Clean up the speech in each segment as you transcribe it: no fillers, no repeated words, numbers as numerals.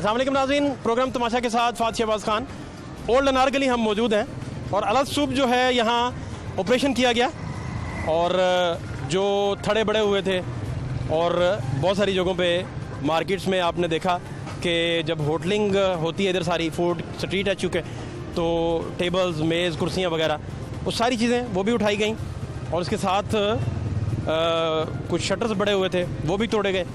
अस्सलाम वालेकुम नाज़रीन, प्रोग्राम तमाशा के साथ फात शहबाज खान। ओल्ड अनारकली हम मौजूद हैं और अलग सूब जो है यहाँ ऑपरेशन किया गया और जो थड़े बड़े हुए थे और बहुत सारी जगहों पे मार्केट्स में आपने देखा कि जब होटलिंग होती है इधर सारी फूड स्ट्रीट है चूँकि, तो टेबल्स मेज़ कुर्सियाँ वगैरह वो सारी चीज़ें वो भी उठाई गई और इसके साथ कुछ शटर्स बड़े हुए थे वो भी तोड़े गए।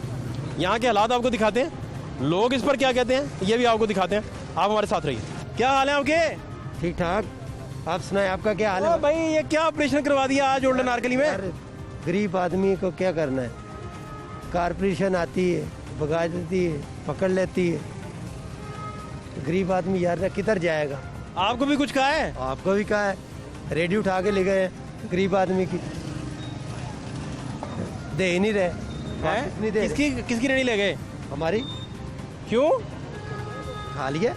यहाँ के हालात आपको दिखाते हैं, लोग इस पर क्या कहते हैं ये भी आपको दिखाते हैं। आप हमारे साथ रहिए। क्या हाल है आपके? ठीक ठाक, आप सुनाए आपका क्या हाल है? भाई ये क्या ऑपरेशन करवा दिया आज ओल्ड अनारकली में? यार गरीब आदमी को क्या करना है, कारपोरेशन आती है भगा देती है, पकड़ लेती है। गरीब आदमी यार किधर जाएगा? आपको भी कुछ कहा है? आपको भी कहा है, रेडी उठा के ले गए हैं, गरीब आदमी की दे ही नहीं रहे। हैं? नहीं दे किसकी रेडी ले गए? हमारी क्यों? खा लिया।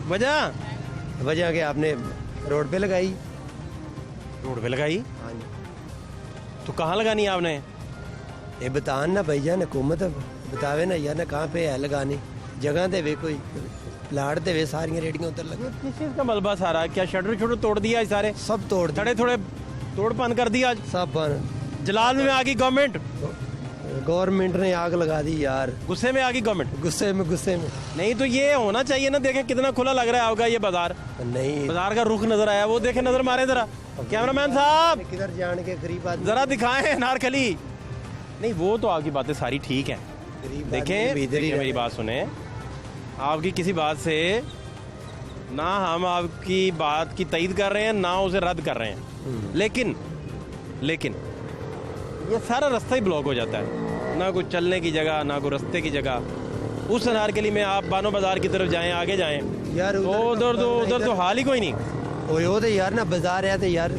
वजह के आपने रोड पे लगाई। रोड पे लगाई? हाँ जी। तो कहाँ लगानी है आपने? ये बतान ना भैया, हुकूमत बतावे ना यार, ना कहाँ पे है लगानी जगह दे वे, कोई प्लाट दे वे, सारी रेडियां उधर लगा। किस चीज़ का मलबा सारा? क्या शटर तोड़ दिया आज सारे? सब तोड़ दिए। थोड़े थोड़े तोड़ पान कर दिया आज। सब बन। जलाल में आ गई गवर्नमेंट ने आग लगा दी यार, गुस्से में आ गई गवर्नमेंट। गुस्से में। नहीं तो ये होना चाहिए ना, देखें कितना खुला लग रहा है आपका ये बाजार। नहीं बाजार का रुख नजर आया, वो देखें, नजर मारे जरा कैमरामैन साहब, किधर जान के गरीब आदमी जरा दिखाएं अनारकली। नहीं वो तो आपकी बातें सारी ठीक है, गरीब देखें आदमी इधर ही मेरी बात सुने। आपकी किसी बात से ना हम आपकी बात की तईद कर रहे हैं ना उसे रद्द कर रहे हैं, लेकिन ये सारा रास्ता ही ब्लॉक हो जाता है, ना कोई चलने की जगह ना कोई रास्ते की जगह। उस अनारकली में आप बानो बाजार की तरफ जाएं, आगे जाएं यार, तो उधर तो हाल ही कोई नहीं। वो तो यार ना बाजार है तो यार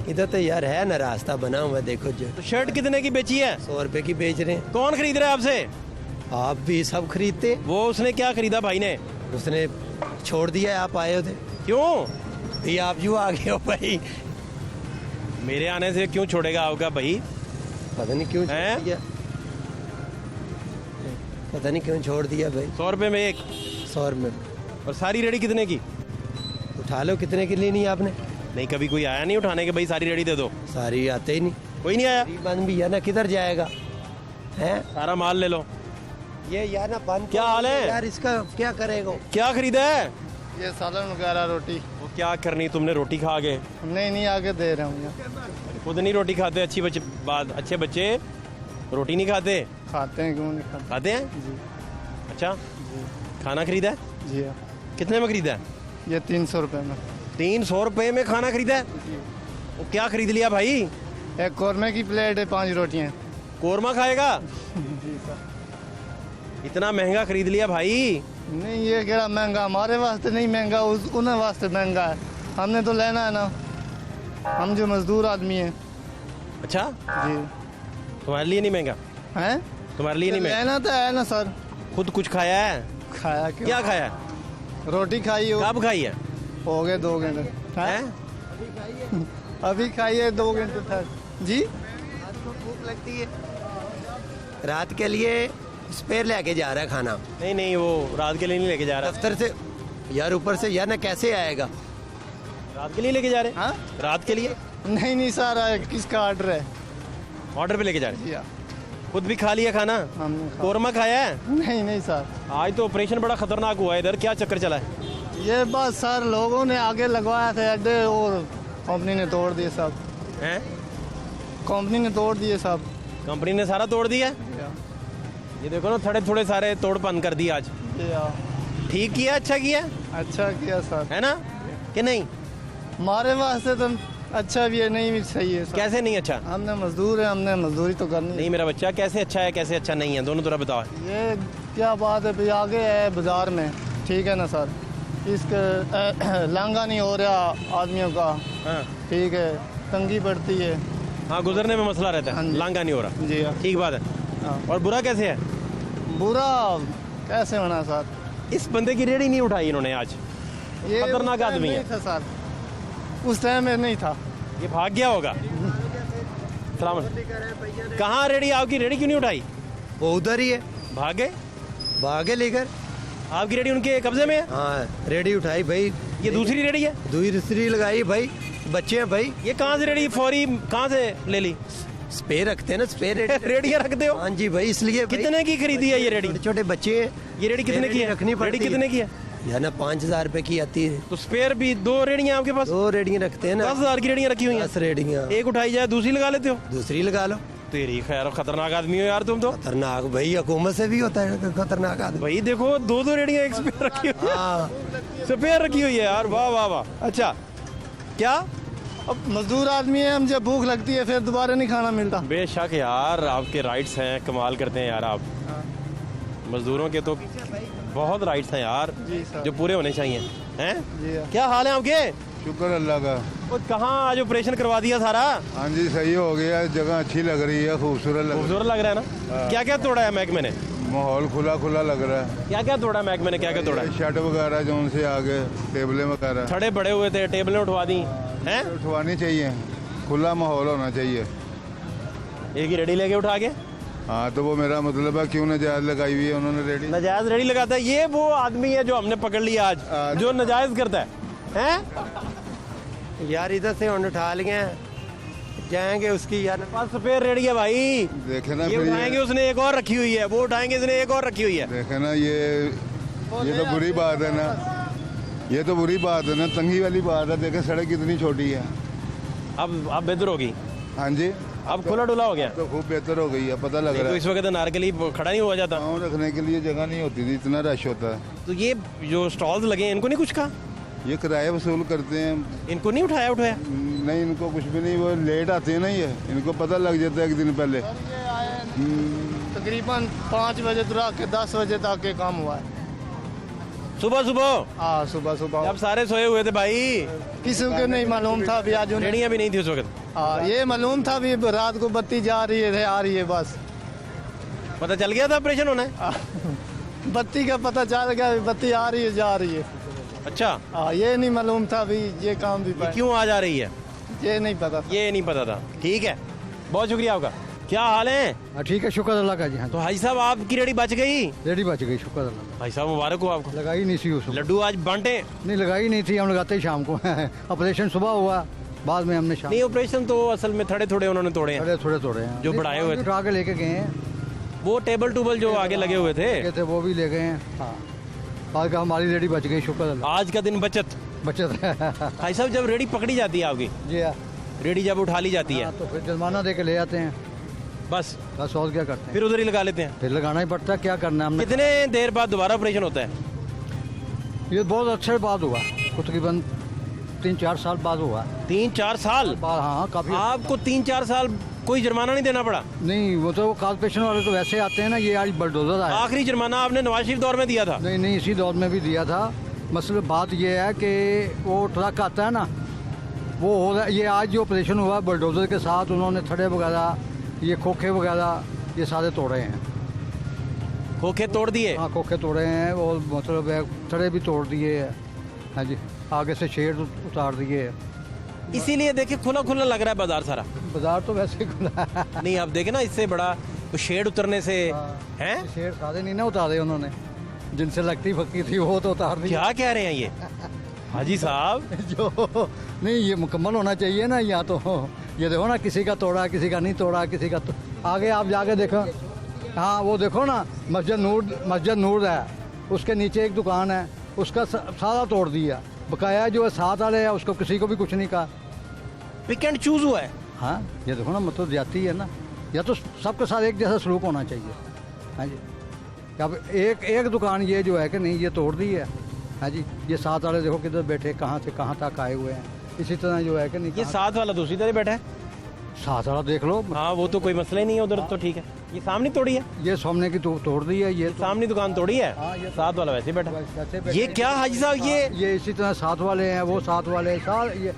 इधर तो यार है ना रास्ता बना हुआ, देखो जो। तो शर्ट कितने की बेची है? 100 रुपए की बेच रहे हैं। कौन खरीद रहा है आपसे? आप भी सब खरीदते? वो उसने क्या खरीदा भाई ने? उसने छोड़ दिया, आप आए थे। क्यों? भाई आप जो आ गए हो भाई। मेरे आने से क्यों छोड़ेगा आपका भाई? पता नहीं क्यों छोड़ हैं? दिया, पता नहीं क्यों छोड़ दिया भाई। 100 रुपए में एक? 100 रुपए। और सारी रेडी कितने की? उठा लो, कितने की लेनी है आपने? नहीं कभी कोई आया नहीं उठाने के भाई सारी रेडी दे दो? सारी आते ही नहीं, कोई नहीं आया। गरीब आदमी यार ना किधर जाएगा हैं? सारा माल ले लो। ये यार ना बंद। क्या हाल है यार, इसका क्या करेगा? क्या खरीदा है? ये सालन वगैरह रोटी। वो क्या करनी तुमने रोटी खा के? नहीं आगे दे रहा हूँ, खुद नहीं रोटी खाते? अच्छे बच्चे रोटी नहीं खाते? खाते हैं, क्यों नहीं खाते? खाते हैं जी अच्छा। जी खाना खरीदा है? जी हाँ। कितने में खरीदा है? ये 300 रुपये में। 300 रुपए में खाना खरीदा है? वो क्या खरीद लिया भाई? एक कौरमे की प्लेट है, 5 रोटियाँ। कोरमा खाएगा? जी सर। इतना महंगा खरीद लिया भाई? नहीं ये कह महंगा, हमारे वास्ते नहीं महंगा, उन्हें वास्ते महंगा है। हमने तो लेना है ना, हम जो मजदूर आदमी हैं। अच्छा, जी। तुम्हारे लिए नहीं महंगा? हैं? तुम्हारे लिए नहीं महंगा? लेना तो है ना सर। खुद कुछ खाया है? खाया क्यों? क्या खाया? रोटी खाई हो? कब खाई है? हो गए 2 घंटे। हैं? अभी खाइए 2 घंटे तक। जी भूख लगती है, रात के लिए स्पेयर लेके जा रहा है खाना। नहीं वो रात के लिए नहीं लेके जा रहा। दफ्तर से यार, ऊपर से यार ना कैसे आएगा? रात के लिए लेके जा रहे? हाँ? रात के लिए? नहीं सर, किसका ऑर्डर है? ऑर्डर पे लेके जा रहे? जी हाँ। खुद भी खा लिया खाना? हमने खा- कोरमा खाया है? नहीं सर, आज तो ऑपरेशन बड़ा खतरनाक हुआ है इधर, क्या चक्कर चला है? ये बात सर लोगों ने आगे लगवाया था अड्डे और कंपनी ने तोड़ दिए सब। हैं? कंपनी ने तोड़ दिए सब। कंपनी ने सारा तोड़ दिया? ये देखो ना, थोड़े सारे तोड़पन कर दिया आज। ठीक किया, अच्छा किया? अच्छा किया सर, है ना कि नहीं? हमारे वास्ते तो अच्छा भी है, नहीं भी सही है सर। कैसे नहीं अच्छा? हमने मजदूर है, हमने मजदूरी तो करनी नहीं मेरा बच्चा, कैसे अच्छा है कैसे अच्छा नहीं है, दोनों तरह बताओ। ये क्या बात है भाई, आगे है बाजार में, ठीक है ना सर। इसके लांगा नहीं हो रहा आदमियों का, हाँ ठीक है, तंगी बढ़ती है। हाँ, गुजरने में मसला रहता हाँ है, जी। लांगा नहीं हो रहा। जी हाँ। ठीक बात है। हाँ। और बुरा कैसे है? बुरा कैसे होना सर? इस बंदे की रेडी नहीं उठाई इन्होंने आज। ये खतरनाक उस टाइम आदमी है। नहीं था सर, उस टाइम में नहीं था। ये भाग गया होगा। सलाम। कहाँ रेडी? आपकी रेडी क्यों नहीं उठाई? वो उधर ही है। भाग गए? भागे लेकर। आपकी रेडी उनके कब्जे में है? हाँ रेडी उठाई भाई। ये दूसरी रेडी है? दूसरी लगाई भाई, बच्चे हैं भाई। ये कहाँ से रेडी फौरी कहाँ से ले ली? स्प्रे रखते हैं ना, स्प्रे रेडियाँ रखते हो? हाँ जी भाई, इसलिए भाई। कितने की खरीदी है ये रेडी? छोटे छोटे बच्चे हैं। ये रेडी कितने की है? रखनी पड़ती रेडी कितने की है? या ना 5,000 रुपए की आती है। तो स्पेयर भी 2 रेडियाँ आपके पास? 2 रेडियाँ रखते हैं ना। 10,000 की रेडियाँ रखी हुई हैं। 10 रेडियाँ। एक उठाई जाए दूसरी लगा लेते हो? दूसरी लगा लो। तेरी खैर, खतरनाक आदमी हो यार तुम तो। खतरनाक भाई, हुकूमत से भी होता है खतरनाक आदमी। भाई देखो 2 रेडियाँ एक स्पेयर रखी हुई है। हाँ स्पेयर रखी हुई है यार, वाह वाह वाह। अच्छा क्या? अब मजदूर आदमी है हम, जब भूख लगती है फिर दोबारा नहीं खाना मिलता। बेशक यार, आपके राइट्स हैं, कमाल करते हैं यार आप। मजदूरों के तो बहुत राइट्स हैं यार, जो पूरे होने चाहिए हैं। जी हाँ। क्या हाल है आपके? शुक्र अल्लाह का। वो कहाँ आज ऑपरेशन करवा दिया सारा? हाँ जी सही हो गया, जगह अच्छी लग रही है, खूबसूरत लग खूबसूरत लग रहा है ना? क्या क्या तोड़ा है महकमे ने? माहौल खुला खुला लग रहा है। क्या क्या तोड़ा है महकमे ने? क्या क्या तोड़ा है? शर्ट वगैरह जो उनसे आगे टेबलें वगैरह थड़े बड़े हुए थे, टेबलें उठवा दी हैं। उठवानी चाहिए, खुला माहौल होना चाहिए। एक ही रेडी लेके उठा के? हाँ तो वो मेरा मतलब है, क्यों नजायज लगाई हुई है उन्होंने रेडी। नजायज रेडी लगाता है? ये वो आदमी है जो हमने पकड़ लिया आज, जो नजायज करता है हैं? यार इधर से उठा लिए जाएंगे उसकी यार। पास स्पेयर रेडी है भाई। देखे ना ये फिर उठाएंगे, उसने एक और रखी हुई है, वो उठाएंगे, इसने एक और रखी हुई है। देखे ना, ये तो बुरी बात है ना, ये तो बुरी बात है ना, तंगी वाली बात है। देखे सड़क कितनी छोटी है। अब बेहतर होगी? हाँ जी, अब खुला डुला हो गया तो खूब बेहतर हो गई है, पता लग नहीं रहा तो है। इस वक्त नारकली खड़ा नहीं हुआ जाता। पाँव रखने के लिए जगह नहीं होती थी, इतना रश होता है। तो ये जो स्टॉल्स लगे हैं, इनको नहीं कुछ कहा? ये किराया वसूल करते हैं। इनको नहीं उठाया? नहीं इनको कुछ भी नहीं, वो लेट आते हैं ना, ये इनको पता लग जाता है एक दिन पहले। तकरीबन 5 बजे तो रात के 10 बजे तक के काम हुआ है। सुबह सुबह? हाँ सुबह सुबह। अब सारे सोए हुए थे भाई, किसी को नहीं मालूम था अभी आज उन्हें। रेडियाँ भी नहीं थी उस वक्त। हाँ ये मालूम था अभी रात को बत्ती जा रही है, आ रही है, बस पता चल गया था ऑपरेशन होना है? बत्ती का पता चल गया, अभी बत्ती आ रही है, जा रही है। अच्छा, हाँ ये नहीं मालूम था अभी ये काम भी ये क्यों आ जा रही है ये नहीं पता था। ये नहीं पता था। ठीक है, बहुत शुक्रिया आपका। क्या हाल है? ठीक है, शुक्र अल्लाह का जी। हाँ तो हाजी साहब आपकी रेडी बच गई? रेडी बच गई, शुक्र अल्लाह का। भाई साहब मुबारक हो आपको। लगाई नहीं थी उसको, लड्डू आज बांटे? नहीं लगाई नहीं थी, हम लगाते ही शाम को। ऑपरेशन सुबह हुआ, बाद में हमने शाम नहीं, ऑपरेशन तो असल में थोड़े थोड़े उन्होंने तोड़े हैं, थोड़े थोड़े हैं जो बढ़ाए हुए थे। उठा के लेके गए हैं, वो टेबल टूबल जो आगे लगे हुए थे वो भी ले गए हैं। हाँ आज का हमारी रेडी बच गई, शुक्र अल्लाह। आज का दिन बचत। बचत है। भाई साहब जब रेडी पकड़ी जाती है आपकी, जी हाँ, रेडी जब उठा ली जाती है, तो फिर जुर्माना दे के ले आते हैं, बस बस और क्या करते हैं, फिर उधर ही लगा लेते हैं। फिर लगाना ही पड़ता है, क्या करना है हमने। कितने देर बाद दोबारा ऑपरेशन होता है? ये बहुत अच्छे बाद हुआ, तकरीबन 3-4 साल बाद हुआ। 3-4 साल? हाँ काफी। आपको 3-4 साल कोई जुर्माना नहीं देना पड़ा? नहीं, वो तो कॉर्पोरेशन वाले तो वैसे आते हैं ना, ये आज बुलडोजर आया। आखिरी जुर्माना आपने नवाज शरीफ दौर में दिया था? नहीं, इसी दौर में भी दिया था। मतलब बात ये है कि वो ट्रक आता है ना, वो हो रहा, ये आज जो ऑपरेशन हुआ बुलडोजर के साथ, उन्होंने थड़े वगैरह, ये खोखे वगैरह, ये सारे तोड़े हैं। खोखे तोड़ दिए? हाँ खोखे तोड़े हैं, और मतलब थड़े भी तोड़ दिए हैं। हाँ जी, आगे से शेड उतार दिए हैं। इसीलिए देखिए खुला खुला लग रहा है बाजार सारा। बाजार तो वैसे ही खुला है। नहीं आप देखे ना, इससे बड़ा शेड उतरने से हैं। शेड सारे नहीं ना उतारे उन्होंने, जिनसे लगती फकी थी वो तो उतार दी। क्या कह रहे हैं ये हाजी साहब? जो नहीं, ये मुकम्मल होना चाहिए ना, या तो ये देखो ना, किसी का तोड़ा, किसी का नहीं तोड़ा, किसी का आगे आप जाके देखो। हाँ वो देखो ना, मस्जिद नूर है, उसके नीचे एक दुकान है, उसका सारा तोड़ दिया। बकाया जो है साथ वाले है, उसको किसी को भी कुछ नहीं कहा। पिक एंड चूज हुआ है। हाँ ये देखो ना, मतलब जाती है ना, या तो सबके साथ एक जैसा सलूक होना चाहिए। हाँ जी, अब एक दुकान ये जो है कि नहीं, ये तोड़ दी है। हाँ जी, ये साथ वाले देखो किधर बैठे, कहाँ से कहाँ तक आए हुए हैं। इसी तरह जो है कि नहीं, ये साथ वाला दूसरी तरह बैठा है। साथ वाला देख लो। हाँ वो तो कोई मसला ही नहीं है उधर, तो ठीक है। ये सामने तोड़ी है? ये सामने की तोड़ दी है, ये सामने दुकान तोड़ी है। हाँ, ये साथ वाला वैसे बैठा। वैसे ये क्या हाजी साहब, ये इसी तरह साथ वाले हैं, वो साथ वाले सारे ये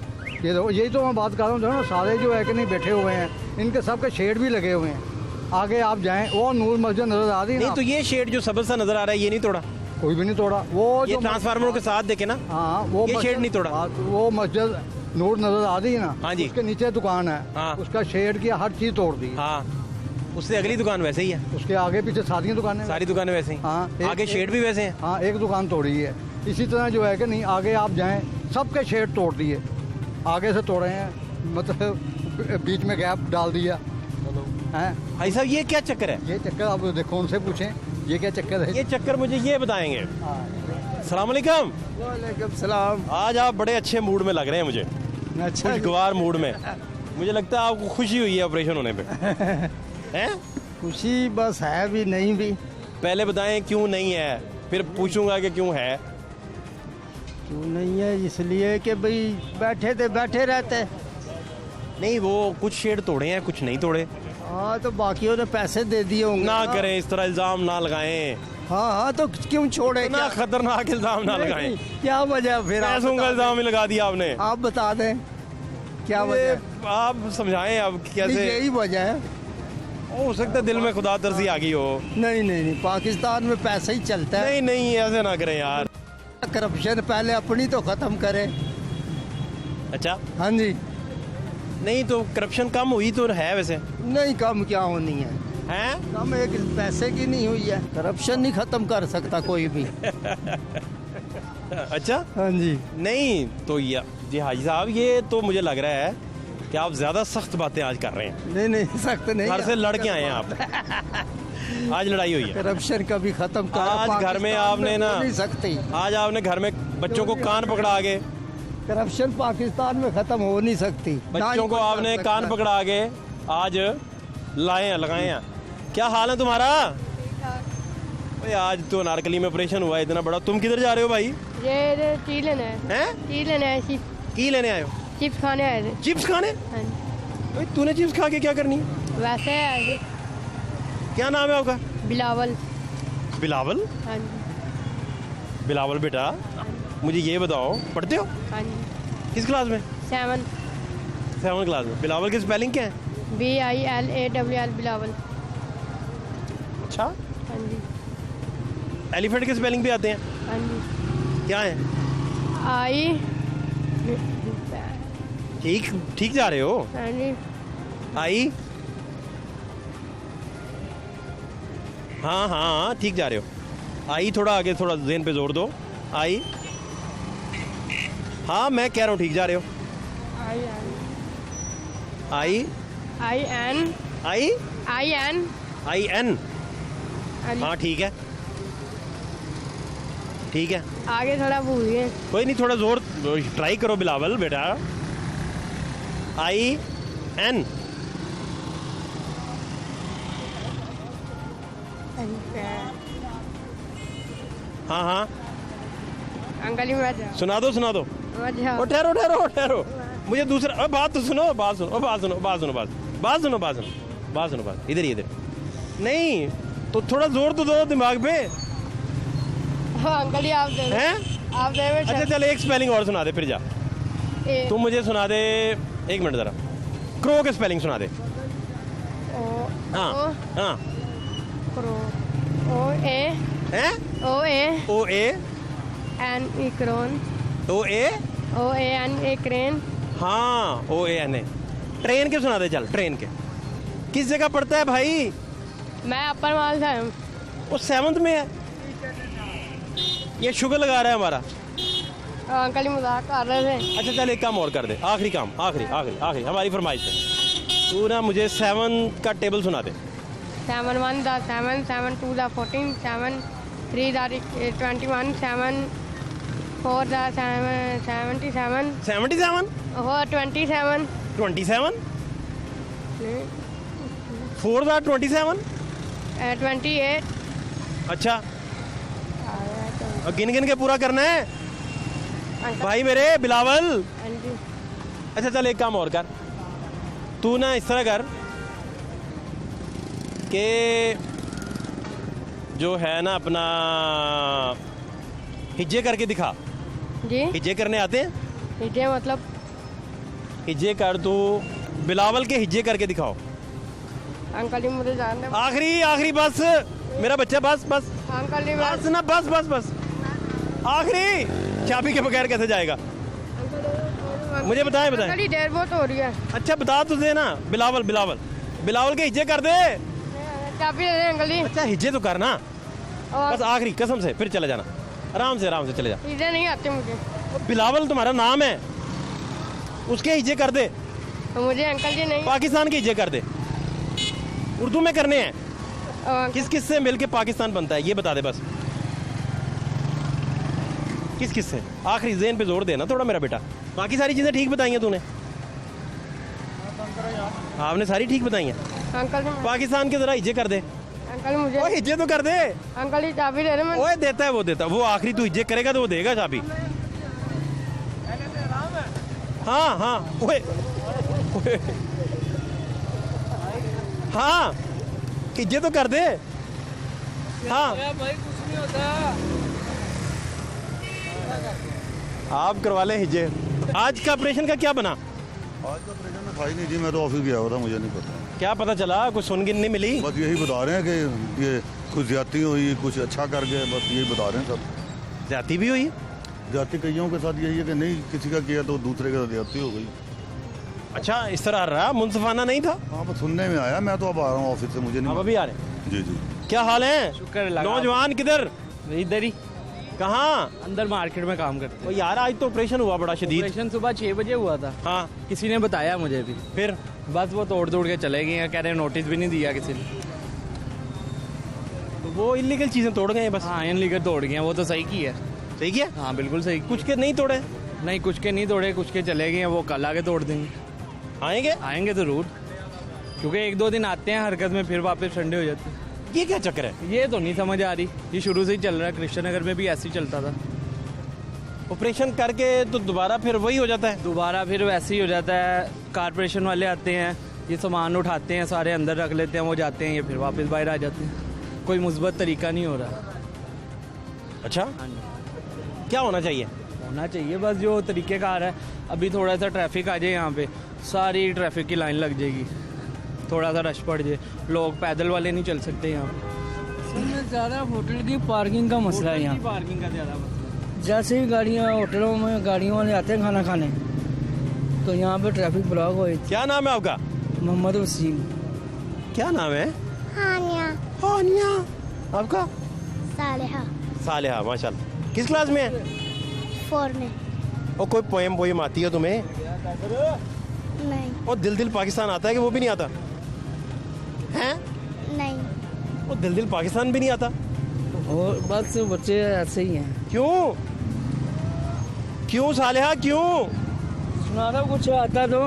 देखो, यही तो मैं बात कर रहा हूँ। देखो ना, सारे जो है कि नहीं बैठे हुए हैं, इनके सबके शेड भी लगे हुए हैं। आगे आप जाएं, वो नूर मस्जिद नजर आ रही है नहीं तो ये शेड जो सबज सा नजर आ रहा है, ये नहीं तोड़ा? कोई भी नहीं तोड़ा। वो ये जो ट्रांसफार्मर के साथ देखे ना, हाँ वो ये शेड नहीं तोड़ा। वो मस्जिद नूर नजर आ रही है ना, हाँ जी। उसके नीचे दुकान है, हाँ। उसका शेड की हर चीज तोड़ दी। हाँ उससे अगली दुकान वैसे ही है, उसके आगे पीछे सारी दुकानें हैं। सारी दुकानें वैसे ही। हाँ, आगे शेड भी वैसे हैं। हाँ, एक दुकान तोड़ी है। इसी तरह जो है कि नहीं, आगे आप जाएं, सबके शेड तोड़ दिए, आगे से तोड़े हैं, मतलब बीच में गैप डाल दिया है। भाई साहब ये क्या चक्कर है? ये चक्कर आप देखो, उनसे पूछें ये क्या चक्कर है। ये चक्कर मुझे ये बताएंगे। अस्सलाम वालेकुम। वालेकुम सलाम। आज आप बड़े अच्छे मूड में लग रहे हैं मुझे, अच्छा खुशगवार मूड में। मुझे लगता है आपको खुशी हुई है ऑपरेशन होने पे। हैं? खुशी बस है भी नहीं भी। पहले बताएं क्यों नहीं है, फिर पूछूंगा कि क्यों है। क्यों नहीं है? इसलिए कि भाई बैठे थे, बैठे रहते। नहीं, वो कुछ शेड तोड़े हैं, कुछ नहीं तोड़े। हाँ तो बाकियों ने पैसे दे दिए होंगे ना करें इस तरह, इल्जाम ना लगाएं। हाँ हाँ, तो क्यों छोड़े? ना खतरनाक इल्जाम ना लगाएं। क्या वजह फिर? आप पैसों का बता इल्जाम ही लगा दिया आपने। दें। आप बता दें क्या ये वजह? आप समझाएं अब कैसे। यही वजह है। हो सकता है दिल में खुदा तरसी आ गई हो। नहीं नहीं नहीं, पाकिस्तान में पैसा ही चलता है। नहीं नहीं, ऐसे ना करें यार। करप्शन पहले अपनी तो खत्म करे। अच्छा, हाँ जी। नहीं तो करप्शन कम हुई तो है वैसे। नहीं, कम क्या होनी है? हैं? कम एक पैसे की नहीं हुई है। करप्शन नहीं खत्म कर सकता कोई भी। अच्छा, हाँ जी। नहीं तो जी हाजी साहब, ये तो मुझे लग रहा है कि आप ज्यादा सख्त बातें आज कर रहे हैं। नहीं नहीं, सख्त नहीं। घर से लड़ के आए हैं आप। आज लड़ाई हुई है। करप्शन कभी खत्म कर आज घर में आपने ना, नहीं सकती। आज आपने घर में बच्चों को कान पकड़ा के, करप्शन पाकिस्तान में खत्म हो नहीं सकती। ना ही बच्चों को कोई कर आपने सकता कान है। पकड़ा के आज लाए हैं, लगाए हैं। क्या हाल है तुम्हारा? भाई आज तो अनारकली में ऑपरेशन हुआ है इतना बड़ा। तुम किधर जा रहे हो भाई? ये टी लेना है। हैं? टी लेना है, चिप्स की लेने आए हो? चिप्स खाने आए थे। चिप्स खाने? हाँ जी। भाई तूने चिप्स खा के क्या करनी? वैसे आए थे। क्या नाम है आपका? बिलावल। बिलावल। हाँ जी। बिलावल बेटा, मुझे ये बताओ, पढ़ते हो? हाँ जी। किस क्लास में? 7 7 क्लास में। बिलावल की स्पेलिंग क्या है? BILAWL बिलावल। अच्छा, हाँ जी। एलिफेंट के स्पेलिंग भी आते हैं? हाँ जी। क्या है? आई। ठीक ठीक जा रहे हो? हाँ जी। आई, हाँ हाँ ठीक जा रहे हो। आई थोड़ा आगे, थोड़ा ज़हन पे जोर दो। आई, हाँ मैं कह रहा हूँ ठीक जा रहे हो। आई, IN आई, IN। IN। हाँ जी। हाँ ठीक है, ठीक है। आगे थोड़ा भूल गए। कोई नहीं, थोड़ा जोर ट्राई करो बिलावल बेटा। IN। हाँ हाँ, अंकल ही मत जाओ। सुना दो सुना दो। मत जाओ। ओ ठहरो ठहरो ठहरो, मुझे दूसरा बात तो सुनो, बात सुनो, बात सुनो, बात सुनो, बात बात सुनो, बात सुनो, बात सुनो, बात इधर ही इधर। नहीं तो थोड़ा जोर तो दो दिमाग पे। हाँ, अंकल ही आप दे दो। हैं? आप दे दो। अच्छा चल, एक स्पेलिंग और सुना दे फिर जा। ए, तुम मुझे सुना दे, एक मिनट जरा, क्रो के स्पेलिंग सुना दे। ओ, हाँ ओ, हाँ। क्रो। OA हैं? OA OA N E क्रोन। OA। OAN A crane. हाँ OAN। ट्रेन के सुना दे चल, ट्रेन के। किस जगह पड़ता है भाई? मैं अपर माल से हूँ। वो 7th में है। ये शुगर लगा रहा है हमारा। अंकल ही मजाक कर रहे थे। अच्छा चल, एक काम और कर दे, आखिरी काम, आखिरी आखिरी आखिरी हमारी फरमाइश है। तू ना मुझे 7 का टेबल सुना दे। 7 1 दा 7, 7 2 दा 14, 7 3 दा 21, 7 4 दा 77, 77, और 27, 27, 4 दा 27। 28। अच्छा, और गिन गिन के पूरा करना है भाई मेरे बिलावल। हाँ जी। अच्छा चल, एक काम और कर, तू ना इस तरह कर कि जो है ना अपना हिज्जे करके दिखा। जी हिज्जे करने आते हैं? नीचे मतलब हिज्जे कर, तू बिलावल के हिज्जे करके दिखाओ। अंकल ही मुझे जान दे। आखिरी आखिरी, बस मेरा बच्चा, बस बस अंकल ही बस ना, बस बस बस आखिरी। चाबी के बगैर कैसे जाएगा? मुझे बताएं बताएं। अंकल ही देर बहुत हो रही है। अच्छा बता तो दे ना। बिलावल बिलावल बिलावल के हिज्जे कर दे। चाबी दे दें अंकल जी। अच्छा हिज्जे तो करना, और बस आखिरी कसम से, फिर चले जाना, आराम से चले जा। हिज्जे नहीं आते मुझे। बिलावल तुम्हारा नाम है, उसके हिज्जे कर दे, तो मुझे अंकल जी नहीं। पाकिस्तान के हिज्जे कर दे, उर्दू में करने हैं। और किस किस से मिलके पाकिस्तान बनता है ये बता दे बस, किस किस से? आखिरी ज़हन पे जोर देना थोड़ा मेरा बेटा। बाकी सारी चीज़ें ठीक बताई हैं तूने, आपने सारी ठीक बताई हैं। अंकल जी पाकिस्तान के जरा हिज्जे कर दे, अंकल मुझे ओए हिज्जे तो कर दे। अंकल जी चाबी दे रहे मैं। ओए देता है, वो देता है, वो आखिरी तू हिज्जे करेगा तो वो देगा चाबी। हाँ हाँ ओए ओए, हाँ हिज्जे तो कर दे। हाँ भाई कुछ नहीं होता। आप करवा लें हिज्जे। आज का ऑपरेशन का क्या बना? आज का ऑपरेशन में था ही नहीं जी, मैं तो ऑफिस गया हो रहा, मुझे नहीं पता। क्या पता चला? कुछ सुनगिन नहीं मिली? बस यही बता रहे हैं कि ये कुछ ज्यादती हुई, कुछ अच्छा कर गए, बस यही बता रहे हैं सब। जाती भी हुई? जाति कईयों के साथ यही है कि नहीं किसी का किया तो दूसरे के साथ ज्यादती हो गई। अच्छा इस तरह रहा, मुंसफाना नहीं था? हाँ बस सुनने में आया, मैं तो अब आ रहा हूँ ऑफिस से, मुझे आप नहीं। अभी आ रहे हैं? जी जी। क्या हाल है? शुक्र लगा। नौजवान किधर? इधर ही कहाँ? अंदर मार्केट में काम करते ओ यार आज तो ऑपरेशन हुआ बड़ा हैं। शदीद। ऑपरेशन सुबह 6 बजे हुआ था, हाँ किसी ने बताया मुझे भी, फिर बस वो तोड़ के चले गए हैं, कह रहे हैं नोटिस भी नहीं दिया किसी ने। तो वो इलीगल चीजें तोड़ गए हैं बस। हाँ इन लीगर तोड़ गए हैं, वो तो सही की है। सही किया? हाँ बिल्कुल सही। कुछ के नहीं तोड़े? नहीं कुछ के नहीं तोड़े, कुछ के चले गए हैं, वो कल आगे तोड़ देंगे। आएंगे? आएंगे ज़रूर, क्योंकि 1-2 दिन आते हैं हरकत में, फिर वापस ठंडे हो जाते हैं। ये क्या चक्कर है? ये तो नहीं समझ आ रही, ये शुरू से ही चल रहा है, कृष्णनगर में भी ऐसे ही चलता था। ऑपरेशन करके तो दोबारा फिर वही हो जाता है। दोबारा फिर वैसे ही हो जाता है, कारपोरेशन वाले आते हैं, ये सामान उठाते हैं, सारे अंदर रख लेते हैं, वो जाते हैं, ये फिर वापस बाहर आ जाते हैं। कोई मुस्बत तरीका नहीं हो रहा। अच्छा हाँ जी, क्या होना चाहिए? होना चाहिए बस जो तरीक़ेकार है। अभी थोड़ा सा ट्रैफिक आ जाए यहाँ पे, सारी ट्रैफिक की लाइन लग जाएगी, थोड़ा सा रश पड़ जाए, लोग पैदल वाले नहीं चल सकते यहाँ पे। ज़्यादा होटल की पार्किंग का मसला है यहाँ। पार्किंग का ज़्यादा मसला। जैसे ही गाड़ियाँ होटलों में गाड़ियों वाले आते हैं खाना खाने, तो यहाँ पे ट्रैफिक ब्लॉक हो जाती क्या नाम है आपका? है। मोहम्मद वसीम। क्या नाम है? हानिया हानिया। आपका? सालेहा सालेहा, माशाल्लाह। किस क्लास में है? 4 में। और कोई पोएम आती है तुम्हें? नहीं और दिल दिल पाकिस्तान आता है कि वो भी नहीं आता? हैं? नहीं और दिल दिल पाकिस्तान भी नहीं आता? और बस बच्चे ऐसे ही हैं। क्यों क्यों सालेहा क्यों? सुना दो कुछ आता तो।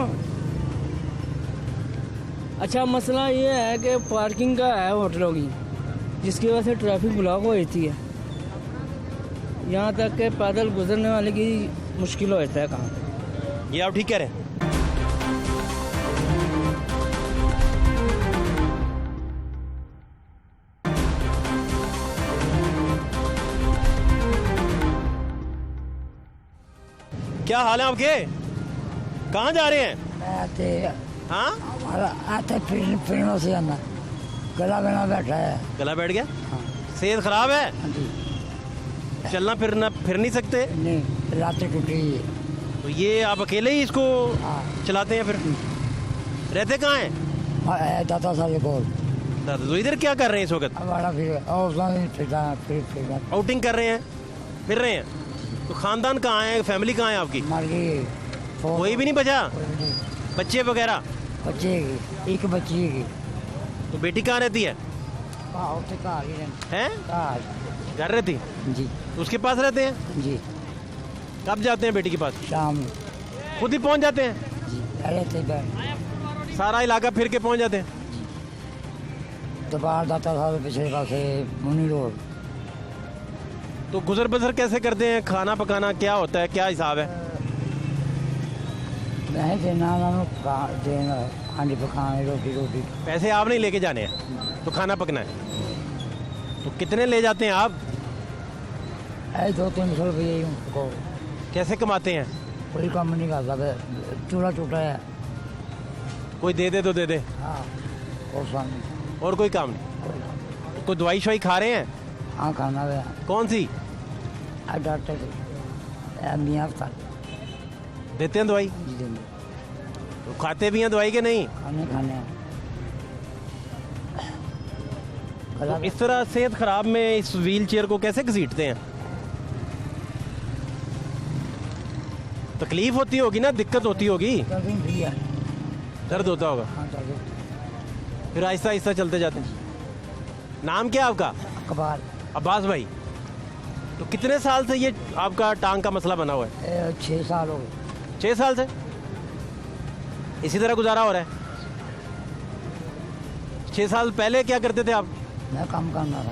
अच्छा मसला ये है कि पार्किंग का है होटलों की, जिसकी वजह से ट्रैफिक ब्लॉक हो जाती है, यहाँ तक कि पैदल गुजरने वाले की मुश्किल हो जाता है काम। ये आप ठीक कह रहे हैं। क्या हाल है आपके? कहाँ जा रहे हैं? आते हाँ हमारा आते फिरनों से आना, गला बना बैठा है। गला बैठ गया? सेहत खराब है? हाँ जी। चलना फिरना फिर नहीं सकते? नहीं रात टूटी है। तो ये आप अकेले ही इसको हाँ। चलाते हैं? फिर रहते कहाँ हैं? दादा साल को दादा तो इधर क्या कर रहे हैं इस वक्त? हमारा फिर आउटिंग कर रहे हैं, फिर रहे हैं। तो खानदान कहाँ है, फैमिली कहाँ है आपकी? मर गई। कोई भी नहीं बचा? बच्चे वगैरह? बच्चे की एक बच्ची की। तो बेटी कहाँ रहती है? हैं? घर रहती? जी उसके पास रहते हैं? जी। कब जाते हैं बेटी के पास? शाम खुद ही पहुंच जाते हैं? जी रहते सारा इलाका फिर के पहुंच जाते हैं? दोपहर दाता साल पिछले पास मुनी रोड। तो गुजर बसर कैसे करते हैं? खाना पकाना क्या होता है, क्या हिसाब है? नहीं देना देना, हांडी पकाने, रोटी। पैसे आप नहीं लेके जाने हैं तो खाना पकना है। तो कितने ले जाते हैं आप? 200-300 रुपये को। कैसे कमाते हैं? कोई काम नहीं करता, चूल्हा टूटा है। कोई दे दे तो दे दे, हाँ और सामने और कोई काम नहीं। कोई दवाई शवाई खा रहे हैं? हाँ खाना है। कौन सी? डॉक्टर मियाँ हफ्ता देते हैं दवाई? जी देंगे। तो खाते भी हैं दवाई के नहीं? खाने कला तो इस तरह सेहत खराब में इस व्हील चेयर को कैसे घसीटते हैं? तकलीफ होती होगी ना, दिक्कत होती होगी, दर्द होता होगा, फिर आहिस्ता आहिस्ता चलते जाते हैं। नाम क्या आपका? कबाल अब्बास भाई। तो कितने साल से ये आपका टांग का मसला बना हुआ है? 6 साल हो गए। 6 साल से इसी तरह गुजारा हो रहा है? 6 साल पहले क्या करते थे आप? मैं काम करना था,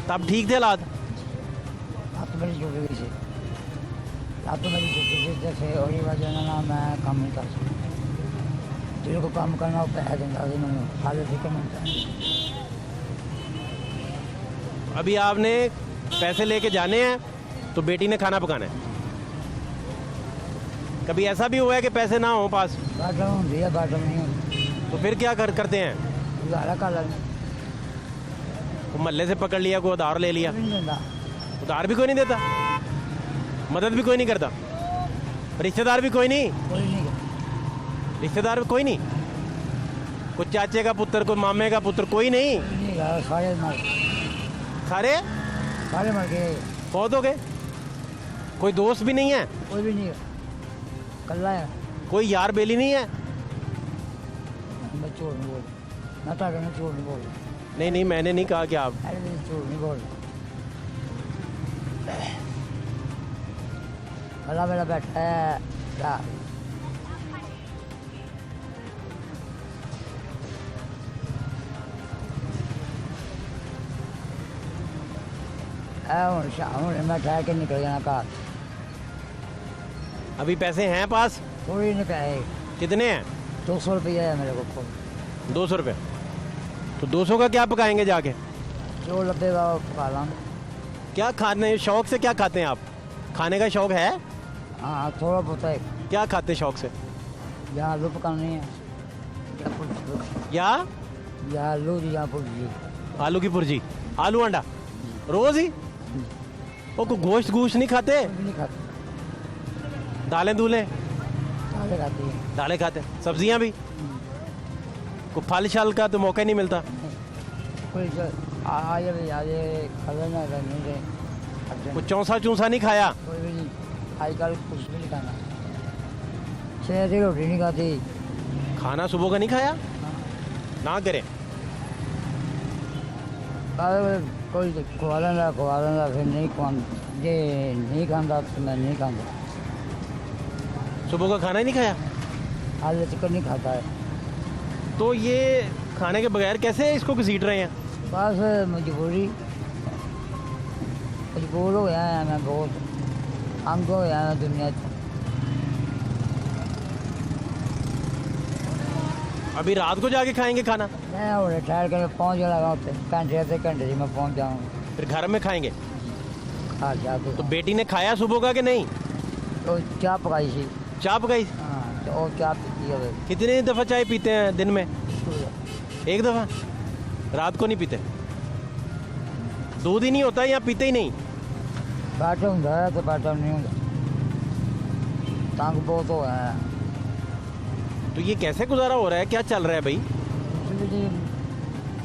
तब ठीक थे हालात? हाथ मेरी छूट गई थी, हाथ मेरी छूटी थी जैसे, और ये वजह ना मैं काम नहीं कर सकता। जिन को काम करना हो पैसा देना था, मैंने हालत ही कम होता है। अभी आपने पैसे लेके जाने हैं तो बेटी ने खाना पकाना है। कभी ऐसा भी हुआ है कि पैसे ना हो पास? बाटम होती है, बाटम नहीं होती, तो फिर क्या करते हैं? गुजारा कर लेना। वो महल्ले से पकड़ लिया, कोई उधार ले लिया? नहीं देता, उधार भी कोई नहीं देता, मदद भी कोई नहीं करता, रिश्तेदार भी कोई नहीं? कोई नहीं करता। रिश्तेदार भी कोई नहीं? कोई चाचे का पुत्र, कोई मामे का पुत्र, कोई नहीं? नहीं गया, सारे मर गए, फौत हो गए? कोई दोस्त भी नहीं है? कोई भी नहीं, कल्ला है। कोई यार बेली नहीं है? मैं चोर नहीं बोल, मैं ताकि मैं चोर नहीं बोल, नहीं नहीं, मैंने नहीं कहा कि आप। अरे मैं चोर नहीं बोल। कल्ला मेरा बैठा है क्या? शाम मैं ठहर के निकल जाना कहा। अभी पैसे हैं पास? थोड़ी नहीं पैसे। कितने हैं? 200 रुपया है मेरे को। 200 रुपये? तो 200 का क्या पकाएंगे जाके? जो लगेगा वो पका लाऊंगा। क्या खाने शौक से क्या खाते हैं आप? खाने का शौक है? हाँ थोड़ा बहुत है। क्या खाते शौक से? या आलू पकाने हैं या आलू या भुर्जी। आलू की भुर्जी, आलू अंडा रोज ही? वो को गोश्त नहीं खाते? नहीं खाते। दालें दूलें? दालें खाती हैं। दालें खाते हैं। सब्जियां भी? को फल शल का तो मौका नहीं मिलता? कोई कुछ चौंसा चूंसा नहीं खाया? कोई भी नहीं, आजकल कुछ भी नहीं खाना। शहर की रोटी नहीं खाती। खाना सुबह का नहीं खाया? ना करें। कोई खवा लेना फिर नहीं ये नहीं खाता तो मैं नहीं खाता। सुबह का खाना ही नहीं खाया? आलू चिकन नहीं खाता है। तो ये खाने के बगैर कैसे इसको घसीट रहे हैं? बस मजबूर हो गया है मैं, बहुत तंग हो गया मैं दुनिया से। अभी रात को जाके खाएंगे खाना? मैं और ठहर कर पहुँच लगा घंटे आधे घंटे से मैं पहुँच जाऊँगा। फिर घर में खाएंगे? हाँ जाके। तो बेटी ने खाया सुबह का कि नहीं? तो चाय पकाई थी। चाय पकाई? हाँ तो और चाय पीती है। कितनी दफ़ा चाय पीते हैं दिन में? एक दफ़ा? रात को नहीं पीते? दूध ही नहीं होता या पीते ही नहीं? बाटा होंगे तो बाटा नहीं होंगे, तंग बहुत हो गया है। तो ये कैसे गुजारा हो रहा है? क्या चल रहा है भाई?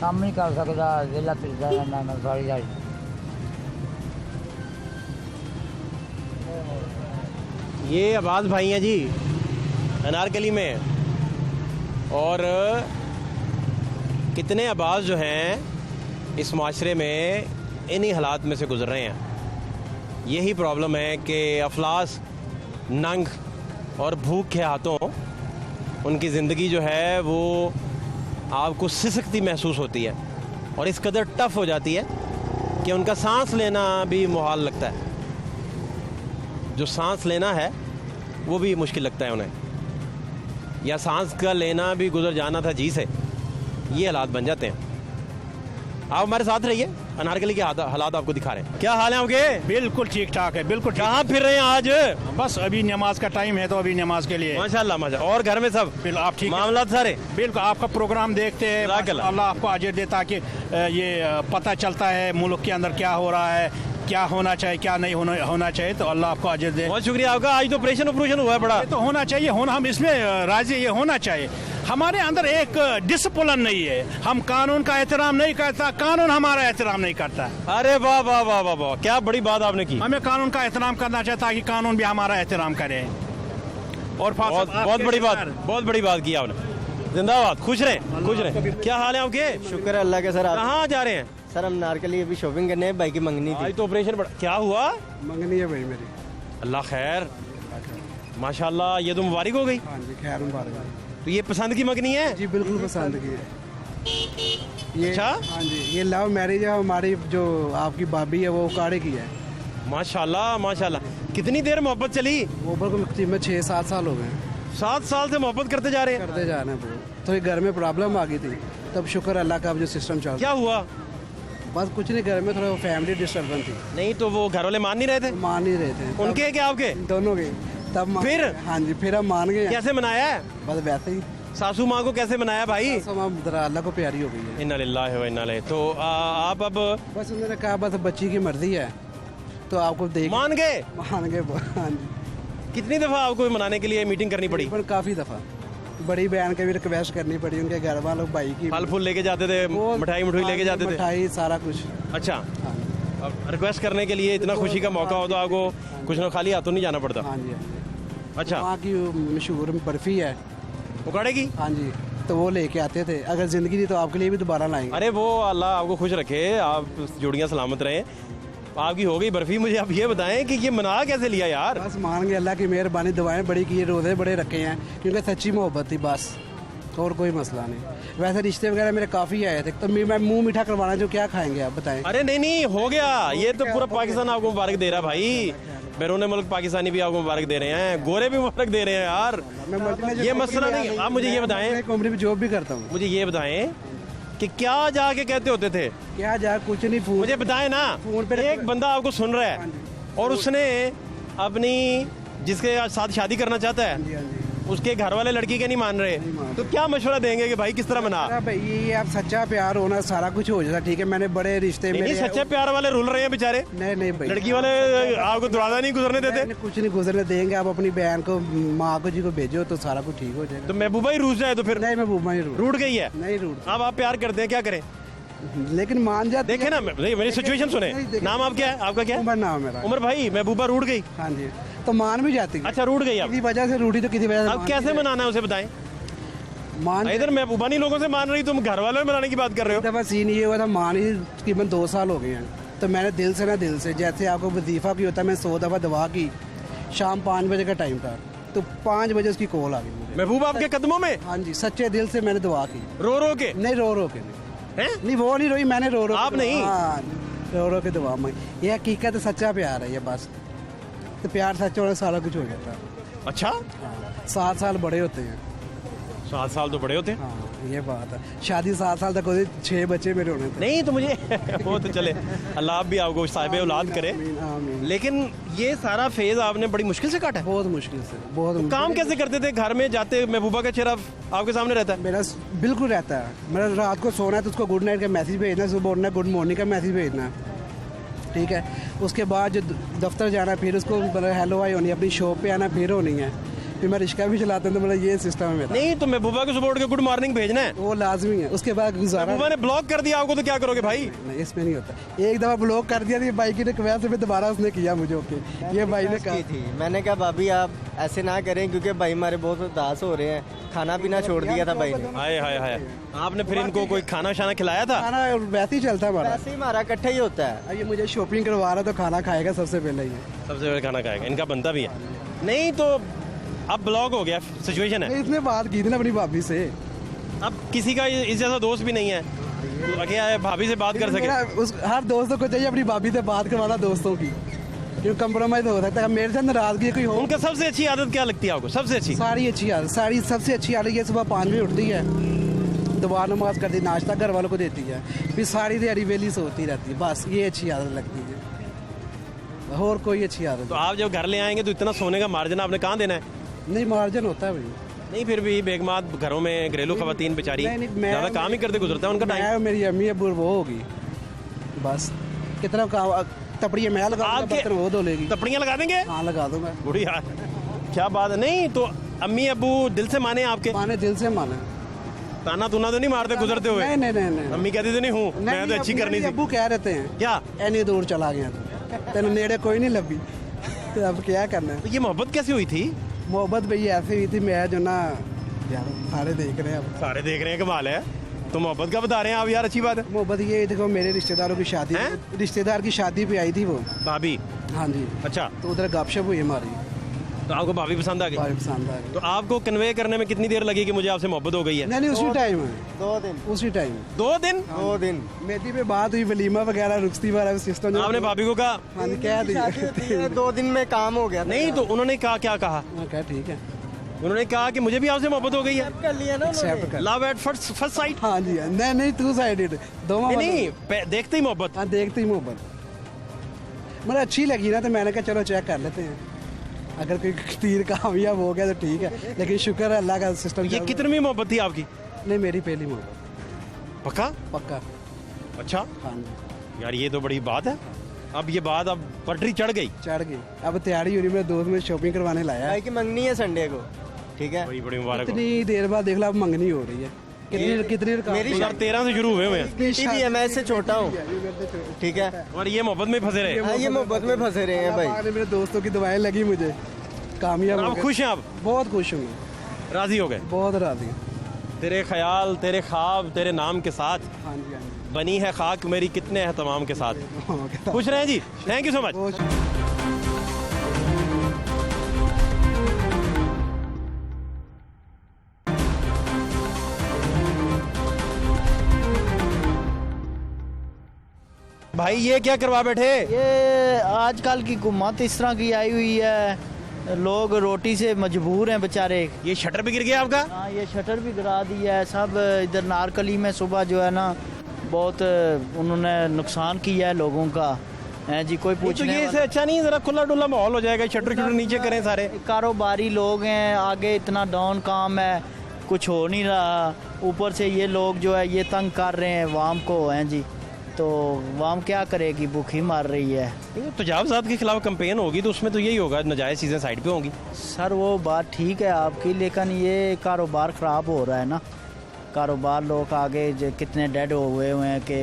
काम नहीं कर सकता, वेला फिरता रहना मैं सारी दिहाड़ी। ये अब्बास भाई हैं जी, अनारकली में। और कितने अब्बास जो हैं इस माशरे में इन्हीं हालात में से गुजर रहे हैं। यही प्रॉब्लम है कि अफलास, नंग और भूख के हाथों उनकी ज़िंदगी जो है वो आपको सिसकती महसूस होती है और इस कदर टफ हो जाती है कि उनका सांस लेना भी मुहाल लगता है। जो सांस लेना है वो भी मुश्किल लगता है उन्हें, या सांस का लेना भी गुजर जाना था जी से। ये हालात बन जाते हैं। आप हमारे साथ रहिए, अनारकली के हालात आपको दिखा रहे हैं। क्या हाल है आपके? बिल्कुल ठीक ठाक है, बिल्कुल। कहाँ फिर रहे हैं आज? बस अभी नमाज का टाइम है तो अभी नमाज के लिए। माशाल्लाह माशाल्लाह। और घर में सब आप ठीक? मामला सारे बिल्कुल। आपका प्रोग्राम देखते हैं, अल्लाह आपको अजर देता कि ये पता चलता है मुल्क के अंदर क्या हो रहा है, क्या होना चाहिए क्या नहीं होना चाहिए, तो अल्लाह आपको अजर दे। बहुत शुक्रिया आपका। आज तो ऑपरेशन हुआ है बड़ा। ये तो होना चाहिए, होना, हम इसमें राजी, ये होना चाहिए। हमारे अंदर एक डिसिप्लिन नहीं है, हम कानून का एहतराम नहीं करता, कानून हमारा एहतराम नहीं करता। अरे वाह वाह वाह वाह वाह, क्या बड़ी बात आपने की। हमें कानून का एहतराम करना चाहिए ताकि कानून भी हमारा एहतराम करे। और बहुत बड़ी बात की आपने। जिंदाबाद, खुश रहें, खुश रहें। क्या हाल है आपके? शुक्र है अल्लाह के सर। कहाँ जा रहे हैं? सर हम नार के लिए अभी शॉपिंग करने हैं, भाई की मंगनी थी। आज तो ऑपरेशन क्या हुआ? मंगनी है भाई मेरी। अल्लाह खैर, माशाल्लाह, ये तो मुबारक हो गई। हाँ जी, खैर मुबारक। तो ये पसंद की मंगनी है? जी बिल्कुल पसंद की है ये। अच्छा? हाँ जी, ये लव मैरिज है। हमारी जो आपकी भाभी है वो उकाड़े की है। माशाल्लाह माशाल्लाह। कितनी देर मोहब्बत चली? मोहब्बत को 6-7 साल हो गए। 7 साल से मोहब्बत करते जा रहे हैं? करते जा रहे हैं। तो ये घर में प्रॉब्लम आ गई थी, तब शुक्र अल्लाह का अब जो सिस्टम चल। क्या हुआ? बस कुछ नहीं, घर में थोड़ा फैमिली डिस्टर्बेंस थी। नहीं तो वो घर वाले मान नहीं रहे थे? मान नहीं रहे थे। उनके क्या आपके? दोनों के। तब फिर? हाँ जी, फिर हम मान गए। कैसे मनाया है? बस वैसे ही। सासू माँ को कैसे मनाया भाई? अल्लाह को प्यारी हो गई है। इन्ना लिल्लाहि व इन्ना इलैहि। तो आप अब बस उन्होंने कहा बस बच्ची की मर्जी है तो आपको देख। मान गए? मान गए। हाँ जी। कितनी दफा आपको मनाने के लिए मीटिंग करनी पड़ी? काफी दफा। बड़ी बहन के भी रिक्वेस्ट करनी पड़ी, उनके घर वालों भाई की। फल फूल लेके जाते थे, मिठाई लेके जाते थे? मिठाई सारा कुछ। अच्छा, अब रिक्वेस्ट करने के लिए इतना खुशी का मौका हो तो आपको कुछ ना खाली हाथों नहीं जाना पड़ता? हाँ जी। अच्छा, वहाँ की मशहूर बर्फी है उकाड़े की? हाँ जी, तो वो लेके आते थे। अगर जिंदगी थी तो आपके लिए भी दोबारा लाएंगे। अरे वो अल्लाह आपको खुश रखे, आप जोड़ियाँ सलामत रहें। आपकी हो गई बर्फी। मुझे आप ये बताएं कि ये मना कैसे लिया यार? बस मान गए, अल्लाह की मेहरबानी, दुआएं बड़ी की, रोज़े बड़े रखे हैं क्योंकि सच्ची मोहब्बत थी बस, और कोई मसला नहीं। वैसे रिश्ते वगैरह मेरे काफ़ी आए थे, तो मैं मुंह मीठा करवाना, जो क्या खाएंगे आप बताएं? अरे नहीं हो गया, ये तो पूरा पाकिस्तान आपको मुबारक दे रहा है भाई। बैरून मुल्क पाकिस्तानी भी आपको मुबारक दे रहे हैं, गोरे भी मुबारक दे रहे हैं यार। ये मसला नहीं। आप मुझे ये बताएं, कंपनी में जॉब भी करता हूँ। मुझे ये बताएं कि क्या जाके कहते होते थे? क्या जा कुछ नहीं, फोन मुझे बताएं ना। फोन पे एक बंदा आपको सुन रहा है और उसने अपनी जिसके साथ शादी करना चाहता है, उसके घर वाले लड़की के नहीं मान रहे, तो क्या मशवरा देंगे कि भाई किस तरह मना? भाई ये आप सच्चा प्यार होना सारा कुछ हो जाता। ठीक है, मैंने बड़े रिश्ते में सच्चे प्यार वाले रुल रहे हैं बेचारे। नहीं भाई, लड़की वाले आपको दरवाजा नहीं गुजरने देते? कुछ नहीं गुजरने देंगे। आप अपनी बहन को, माँ को, जी को भेजो तो सारा कुछ ठीक हो जाएगा। तो महबूबा ही रूठ जाए तो फिर? नहीं, महबूबा ही रूठ गई है। नहीं रूठ। अब आप प्यार करते हैं, क्या करें? लेकिन मान जाते। देखे ना, मेरी सिचुएशन सुने। नाम आप क्या है? आपका क्या? उमर नाम मेरा। उमर भाई, महबूबा रूठ गई? हाँ जी, तो मान भी जाती। अच्छा, रूठ गई। किसी वजह से रूठी तो किसी वजह से। अब कैसे मनाना है उसे बताएं? इधर महबूबा नहीं लोगों से मान रही, तुम घर वालों में मनाने की बात कर रहे हो। दफा सीन ये हुआ था, मान ही तकरीबन 2 साल हो गए हैं, तो मैंने दिल से जैसे आपको वजीफा की होता है, मैं 100 दफा दवा की। शाम 5 बजे का टाइम था, तो 5 बजे उसकी कॉल आ गई। महबूबा आपके कदमों में? हाँ जी, सच्चे दिल से मैंने दुआ की। रो के? नहीं, रो के नहीं, वो नहीं रोई, मैंने रो आप नहीं? हाँ, रो के दुआ मांगी। ये हकीकत सच्चा प्यार है ये, बस। तो प्यार सच्चा होना सारा कुछ हो जाता है। अच्छा, 7 साल बड़े होते हैं। 7 साल तो बड़े होते हैं। हाँ, ये बात है। शादी 7 साल तक होती, 6 बच्चे मेरे होने थे। नहीं तो मुझे वो तो चले, अल्लाह भी आपको साहिब औलाद करे। लेकिन ये सारा फेज आपने बड़ी मुश्किल से काटा है? बहुत मुश्किल से, बहुत। तो काम कैसे करते थे? घर में जाते महबूबा का चेहरा आपके सामने रहता है? मेरा बिल्कुल रहता है। मेरा रात को सोना है तो उसको गुड नाइट का मैसेज भेजना, सुबह उठना गुड मॉर्निंग का मैसेज भेजना, ठीक है। उसके बाद जो दफ्तर जाना, फिर उसको हेलो आई होनी, अपनी शॉप पे आना फिर होनी है, फिर मैं रिक्शा भी चलाता हूँ, तो मतलब ये सिस्टम है मेरा। नहीं तो महबूबा को सुबह उठ के गुड मॉर्निंग भेजना है, वो लाजमी है। उसके बाद गुजारा। महबूबा ने ब्लॉक कर दिया आपको तो क्या करोगे भाई? नहीं, इसमें नहीं होता। एक दफा ब्लॉक कर दिया थी भाई की रिक्वेस्ट पे, दोबारा उसने किया मुझे। ओके, ये भाई ने कहा थी, मैंने कहा भाभी आप ऐसे ना करें क्योंकि भाई हमारे बहुत उदास हो रहे हैं, खाना पीना छोड़ दिया था भाई ने। हाय हाय हाय। आपने फिर इनको कोई खाना शाना खिलाया था? खाना वैसे ही चलता है हमारा, वैसे ही हमारा इकट्ठा ही होता है। ये मुझे शॉपिंग करवा रहा तो खाना खाएगा सबसे पहले ही, सबसे पहले खाना खाएगा, इनका बनता भी है। नहीं तो अब ब्लॉक हो गया सिचुएशन है। इसने बात की थी ना अपनी भाभी से, अब किसी का इस जैसा दोस्त भी नहीं है तो भाभी से बात कर सके। हर दोस्तों को चाहिए अपनी भाभी से बात करवाना, दोस्तों की, क्योंकि कंप्रोमाइज हो सकता है। मेरे से नाराजगी कोई हो। उनका सबसे अच्छी आदत क्या लगती है आपको? सबसे अच्छी? सारी अच्छी आदत, सारी सबसे अच्छी आदत ये सुबह 5 बजे उठती है, दुआ नमाज करती, नाश्ता घर वालों को देती है, फिर सारी दिहाड़ी वेली सोती रहती है। बस ये अच्छी आदत लगती है, और कोई अच्छी आदत। तो आप जब घर ले आएंगे तो इतना सोने का मार्जिन आपने कहाँ देना है? नहीं, मार्जिन होता है भाई। नहीं फिर भी बेगमात घरों में घरेलू खवातीन बेचारी ज़्यादा काम ही करते गुजरता है उनका टाइम। मेरी अम्मी अबू वो होगी, बस कितना काम तपड़ियाँ मैं लगा दूंगा, बर्तन वो धो लेगी। तपड़ियाँ लगा देंगे? हाँ लगा दूंगा। बुढ़ी यार, क्या बात है। नहीं तो अम्मी अब्बू दिल से माने आपके? माने, दिल से माने। ताना तुना तो नहीं मारते गुजरते हुए? नहीं। अम्मी कहती तो नहीं हूँ, मैं तो अच्छी करनी थी। अब्बू कह रहते हैं क्या एनी दूर चला गया तेन नेड़े कोई नहीं लगी, तो अब क्या करना है। तो ये मोहब्बत कैसे हुई थी? मोहब्बत भैया ऐसे हुई थी, मैं जो ना यार सारे देख रहे हैं, अब सारे देख रहे हैं, कमाल है। तो मोहब्बत का बता रहे हैं आप यार, अच्छी बात है। मोहब्बत ये देखो, मेरे रिश्तेदारों की शादी, रिश्तेदार की शादी पे आई थी वो भाभी। हाँ जी। अच्छा, तो उधर गपशप हुई हमारी, तो आपको भाभी पसंद आ गई? भाभी पसंद आ गई। तो आपको कन्वे करने में कितनी देर लगी कि मुझे आपसे मोहब्बत हो गई है? नहीं उसी टाइम है। 2 दिन। उसी टाइम 2 दिन? 2 दिन मेहंदी पे बात हुई, वलीमा वगैरह, रुखसती वाला सिस्टम। आपने भाभी को कहा? हाँ जी, कह दिया 2 दिन में काम हो गया। नहीं तो उन्होंने कहा, क्या कहा? क्या ठीक है, उन्होंने कहा कि मुझे भी आपसे मोहब्बत हो गई है। कर लिया ना एक्सेप्ट कर। Love at first sight? हाँ जी। नहीं टू साइडेड, दोनों। नहीं देखते ही मोहब्बत? हाँ देखते ही मोहब्बत, मुझे अच्छी लगी ना, तो मैंने कहा चलो चेक कर लेते हैं, अगर कोई तीर कामयाब हो गया तो ठीक है, लेकिन शुक्र है अल्लाह का सिस्टम। ये कितनी मोहब्बत थी आपकी? नहीं मेरी पहली मोहब्बत। पक्का? पक्का। अच्छा हाँ जी। यार ये तो बड़ी बात है। अब ये बात अब पटरी चढ़ गई? चढ़ गई। अब तैयारी हो रही, मेरे दोस्त में शॉपिंग करवाने लाया है। भाई की मंगनी है संडे को, ठीक है? बड़ी बड़ी मुबारक। इतनी देर बाद देख लो अब मंगनी हो रही है। कितनी मेरी 2013 से शुरू हुए हुए हैं। बेटी भी है, मैं इससे छोटा हूँ, ठीक है? और ये मोहब्बत में फंसे रहे? हाँ, ये मोहब्बत में फंसे रहे हैं भाई। मेरे दोस्तों की दुआएं लगी मुझे, कामयाब। आप खुश हैं? आप बहुत खुश हूँ, राजी हो गए? बहुत राजी। तेरे ख्याल, तेरे ख्वाब, तेरे नाम के साथ हाँ जी, हाँ जी। बनी है खाक मेरी कितने हैं तमाम के साथ। खुश रहें जी, थैंक यू सो मच। भाई ये क्या करवा बैठे? ये आजकल की हुकूमत इस तरह की आई हुई है, लोग रोटी से मजबूर हैं बेचारे। ये शटर भी गिर गया आपका? हाँ, ये शटर भी गिरा दिया है सब। इधर नारकली में सुबह जो है ना बहुत उन्होंने नुकसान किया है लोगों का, है जी। कोई पूछने तो ये इससे अच्छा नहीं, जरा खुला डुला माहौल हो जाएगा, शटर नीचे करें सारे। कारोबारी लोग हैं, आगे इतना डाउन काम है, कुछ हो नहीं रहा। ऊपर से ये लोग जो है ये तंग कर रहे हैं वाम को, हैं जी। तो वाम क्या करेगी, भूखी मार रही है। तजावजात के खिलाफ कैंपेन होगी तो उसमें तो यही होगा, नाजायज़ चीज़ें साइड पे होंगी। सर वो बात ठीक है आपकी, लेकिन ये कारोबार ख़राब हो रहा है ना। कारोबार लोग आगे जो कितने डेड हुए हैं कि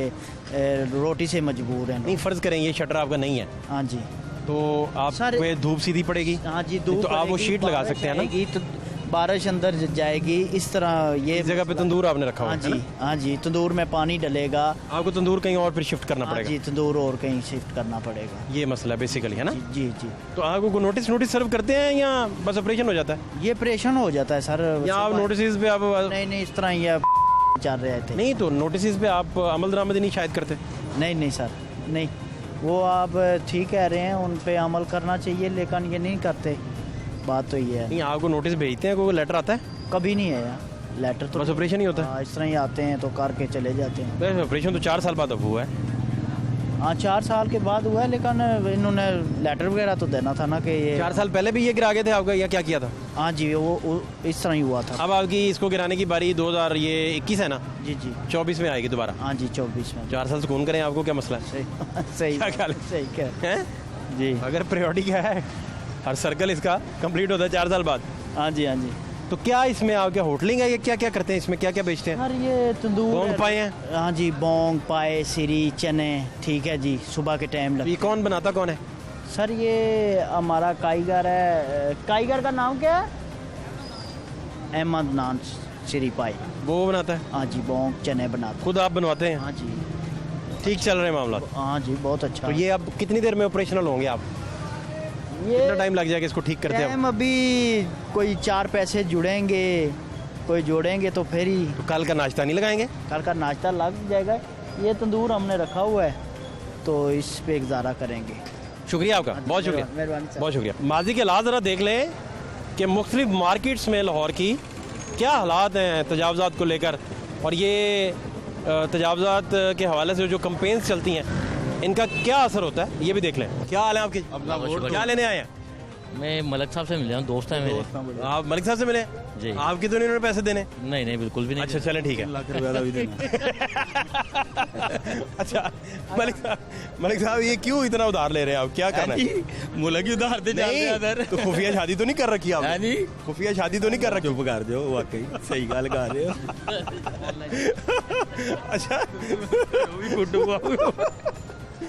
रोटी से मजबूर हैं। नहीं फ़र्ज़ करें ये शटर आपका नहीं है। हाँ जी। तो आप धूप सीधी पड़ेगी? हाँ जी, धूप तो आप वो शीट लगा सकते हैं ना। तो बारिश अंदर जाएगी इस तरह। ये इस जगह पे तंदूर आपने रखा हुआ है? हाँ जी, तंदूर में पानी डलेगा। आपको तंदूर कहीं और फिर शिफ्ट करना पड़ेगा? जी, तंदूर और कहीं शिफ्ट करना पड़ेगा। ये मसला बेसिकली है ना? जी जी। तो आपको नोटिस सर्व करते हैं या बस ऑपरेशन हो जाता है? ये ऑपरेशन हो जाता है सर। या आप नोटिस पे आप? नहीं इस तरह ये चल रहे थे। नहीं तो नोटिस पे आप अमल दरामदी नहीं शायद करते? नहीं सर, नहीं। वो आप ठीक कह रहे हैं, उन पे अमल करना चाहिए, लेकिन ये नहीं करते। बात तो ये है। नहीं आपको नोटिस भेजते हैं, कोई लेटर आता है? कभी नहीं आया लेटर, तो बस ऑपरेशन ही होता है? इस तरह ही आते हैं तो करके चले जाते हैं। वैसे ऑपरेशन तो 4 साल बाद अब हुआ है। हाँ 4 साल के बाद हुआ है, लेकिन इन्होंने लेटर वगैरह तो देना था ना कि ये। 4 साल पहले भी ये गिरा गए थे आपका, या क्या किया था? हाँ जी, वो इस तरह ही हुआ था। अब आपकी इसको गिराने की बारी 2021 है ना? जी जी। 24 में आएगी दोबारा? हाँ जी, 24 में। 4 साल सुकून करें, आपको क्या मसला है? सही क्या ख्याल है? सही कह हैं जी। अगर प्रायोरिटी है, हर सर्कल इसका कंप्लीट होता है 4 साल बाद। हाँ जी, हाँ जी। तो क्या इसमें आप क्या होटलिंग है, ये क्या क्या करते हैं इसमें, क्या क्या बेचते हैं? सर ये तंदूर बोंग पाए हैं? हाँ जी, बोंग पाए, सिरी, चने, ठीक है जी, सुबह के टाइम लगता। ये कौन बनाता, कौन है? सर ये हमारा कारीगर है। कारीगर का नाम क्या है? अहमद नान सिरी पाई, वो बनाता है। हाँ जी, बोंग चने बनाता। खुद आप बनवाते हैं? हाँ जी। ठीक चल रहे मामला? हाँ जी, बहुत अच्छा। तो ये अब कितनी देर में ऑपरेशनल होंगे आप? कितना टाइम लग जाएगा इसको ठीक करते हैं? अभी कोई 4 पैसे जुड़ेंगे, कोई जोड़ेंगे तो फिर ही। तो कल का नाश्ता नहीं लगाएंगे? कल का नाश्ता लग जाएगा। ये तंदूर हमने रखा हुआ है तो इस पे गुजारा करेंगे। शुक्रिया आपका, बहुत शुक्रिया, बहुत शुक्रिया। माजी के हालात ज़रा देख लें कि मुख्तलिफ मार्केट्स में लाहौर की क्या हालात हैं तजावज़ात को लेकर, और ये तजावज़ात के हवाले से जो कंपेन्स चलती हैं इनका क्या असर होता है, ये भी देख लें। क्या हाल है आपके? क्या लेने आए हैं? मैं मलिक साहब से मिले हूँ, दोस्त हैं मेरे। आप मलिक साहब से मिले जी। आपकी तो नहीं उन्होंने पैसे देने? नहीं नहीं बिल्कुल भी नहीं। अच्छा चलें ठीक है। लाख रुपया भी देना। अच्छा मलिक साहब ये क्यों इतना उधार ले रहे हैं आप, क्या करना है? मुल्क ही उधार दे नहीं तो खुफिया शादी तो नहीं कर रखी आपने? खुफिया शादी तो नहीं कर रखी? चुप कर दो, वाकई सही गल कर रहे हो। अच्छा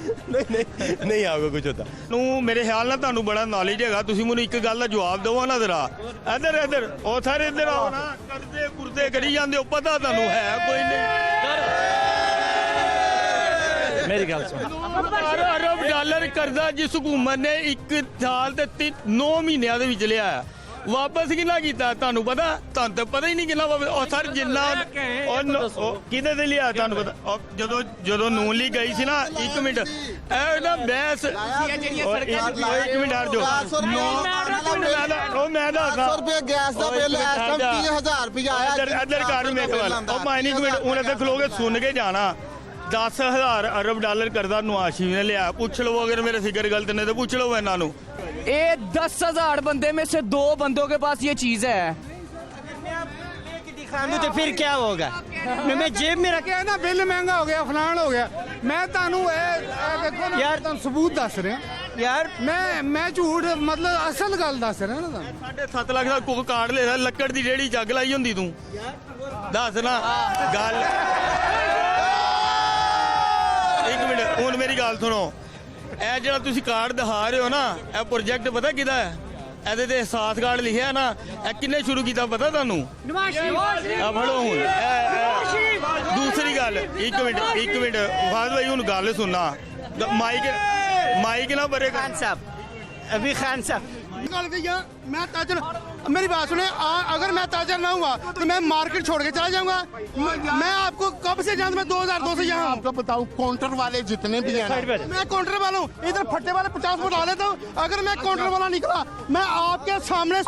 नहीं आपको कुछ होता ਨੂੰ ਮੇਰੇ ਖਿਆਲ ਨਾਲ ਤੁਹਾਨੂੰ ਬੜਾ ਨੌਲੇਜ ਹੈਗਾ, ਤੁਸੀਂ ਮੈਨੂੰ ਇੱਕ ਗੱਲ ਦਾ ਜਵਾਬ ਦਿਓ ਨਾ ਜ਼ਰਾ। ਇੱਧਰ ਉਹ ਸਾਰੇ ਇੱਧਰ ਆਓ ਨਾ, ਕਰਦੇ ਕੁਰਦੇ ਕਰੀ ਜਾਂਦੇ ਹੋ, ਪਤਾ ਤੁਹਾਨੂੰ ਹੈ ਕੋਈ ਨਹੀਂ। मेरी गल सुन, ਅਰਬ ਡਾਲਰ ਕਰਜ਼ਾ ਜਿਸ ਹੁਕੂਮਤ ਨੇ 1 ਸਾਲ ਤੇ 9 ਮਹੀਨਿਆਂ ਦੇ ਵਿੱਚ ਲਿਆ ਵਾਪਸ ਕਿੰਨਾ ਕੀਤਾ ਤੁਹਾਨੂੰ ਪਤਾ? ਤੁਹਾਨੂੰ ਤਾਂ ਪਤਾ ਹੀ ਨਹੀਂ ਕਿੰਨਾ ਵਾਪਸ। ਉਹ ਸਰ ਜਿੰਨਾ ਕਿਹਦੇ ਤੇ ਲਿਆ ਤੁਹਾਨੂੰ ਪਤਾ? ਜਦੋਂ ਨੂਨ ਲੀਗ ਗਈ ਸੀ ਨਾ, 1 ਮਿੰਟ ਇਹ ਨਾ ਬਹਿਸ, 1 ਮਿੰਟ ਹਟ ਜਾਓ। ਉਹ ਮੈਂ ਦੱਸਦਾ 100 ਰੁਪਏ ਗੈਸ ਦਾ ਬਿੱਲ ਇਸ ਟਾਈਮ 30000 ਰੁਪਏ ਆਇਆ। ਇੱਧਰ ਕਰ ਮੇਰੇ ਵੱਲ। ਉਹ ਮਾਈਨਿੰਗ ਮਿੰਟ ਉਹਨੇ ਤੇ ਖਲੋਗੇ ਸੁਣ ਕੇ ਜਾਣਾ। 10,000 अरब डॉलर करदा नवाज शरीफ ने लिया। पूछ लो अगर मेरे फिगर गलत नहीं तो पूछ लो इन्हों नू। ये 10,000 बंदे में से 2 बंदों के पास ये चीज है। तो फिर क्या होगा? मैं जेब में रखे ना, बिल महंगा हो गया, फलान हो गया। मैं तानू यार सबूत दस रहे यार, मैं झूठ मतलब असल गल दस रहा ना। 7.5 लाख का कुक कार्ड ले लक्कड़ की रेहड़ी जग लाई होंदी तू दस ना गल। 1 मिनट ਹੁਣ ਮੇਰੀ ਗੱਲ ਸੁਣੋ। ਇਹ ਜਿਹੜਾ ਤੁਸੀਂ ਕਾਰਡ ਦਿਖਾ ਰਹੇ ਹੋ ਨਾ, ਇਹ ਪ੍ਰੋਜੈਕਟ ਪਤਾ ਕਿਹਦਾ ਹੈ? ਇਹਦੇ ਤੇ ਅਹਿਸਾਸ ਕਾਰਡ ਲਿਖਿਆ ਨਾ, ਇਹ ਕਿੰਨੇ ਸ਼ੁਰੂ ਕੀਤਾ ਪਤਾ ਤੁਹਾਨੂੰ? ਆ ਫੜੋ ਹੁਣ। ਦੂਸਰੀ ਗੱਲ 1 ਮਿੰਟ ਫਾਜ਼ ਭਾਈ ਹੁਣ ਗੱਲ ਸੁਣਨਾ। माइक ना भरे खान साहब, अभी खान साहब मैं ताजर, मेरी बात सुने, अगर मैं ताजर ना हुआ तो मैं मार्केट छोड़ के चला जाऊंगा। मैं आपको कब से जानता, मैं 2002 से यहाँ आपको बताऊं। काउंटर वाले जितने भी हैं, मैं काउंटर वाला हूँ। इधर फट्टे वाले 50 फुट डाल लेता हूँ। अगर मैं काउंटर वाला निकला, मैं आपके सामने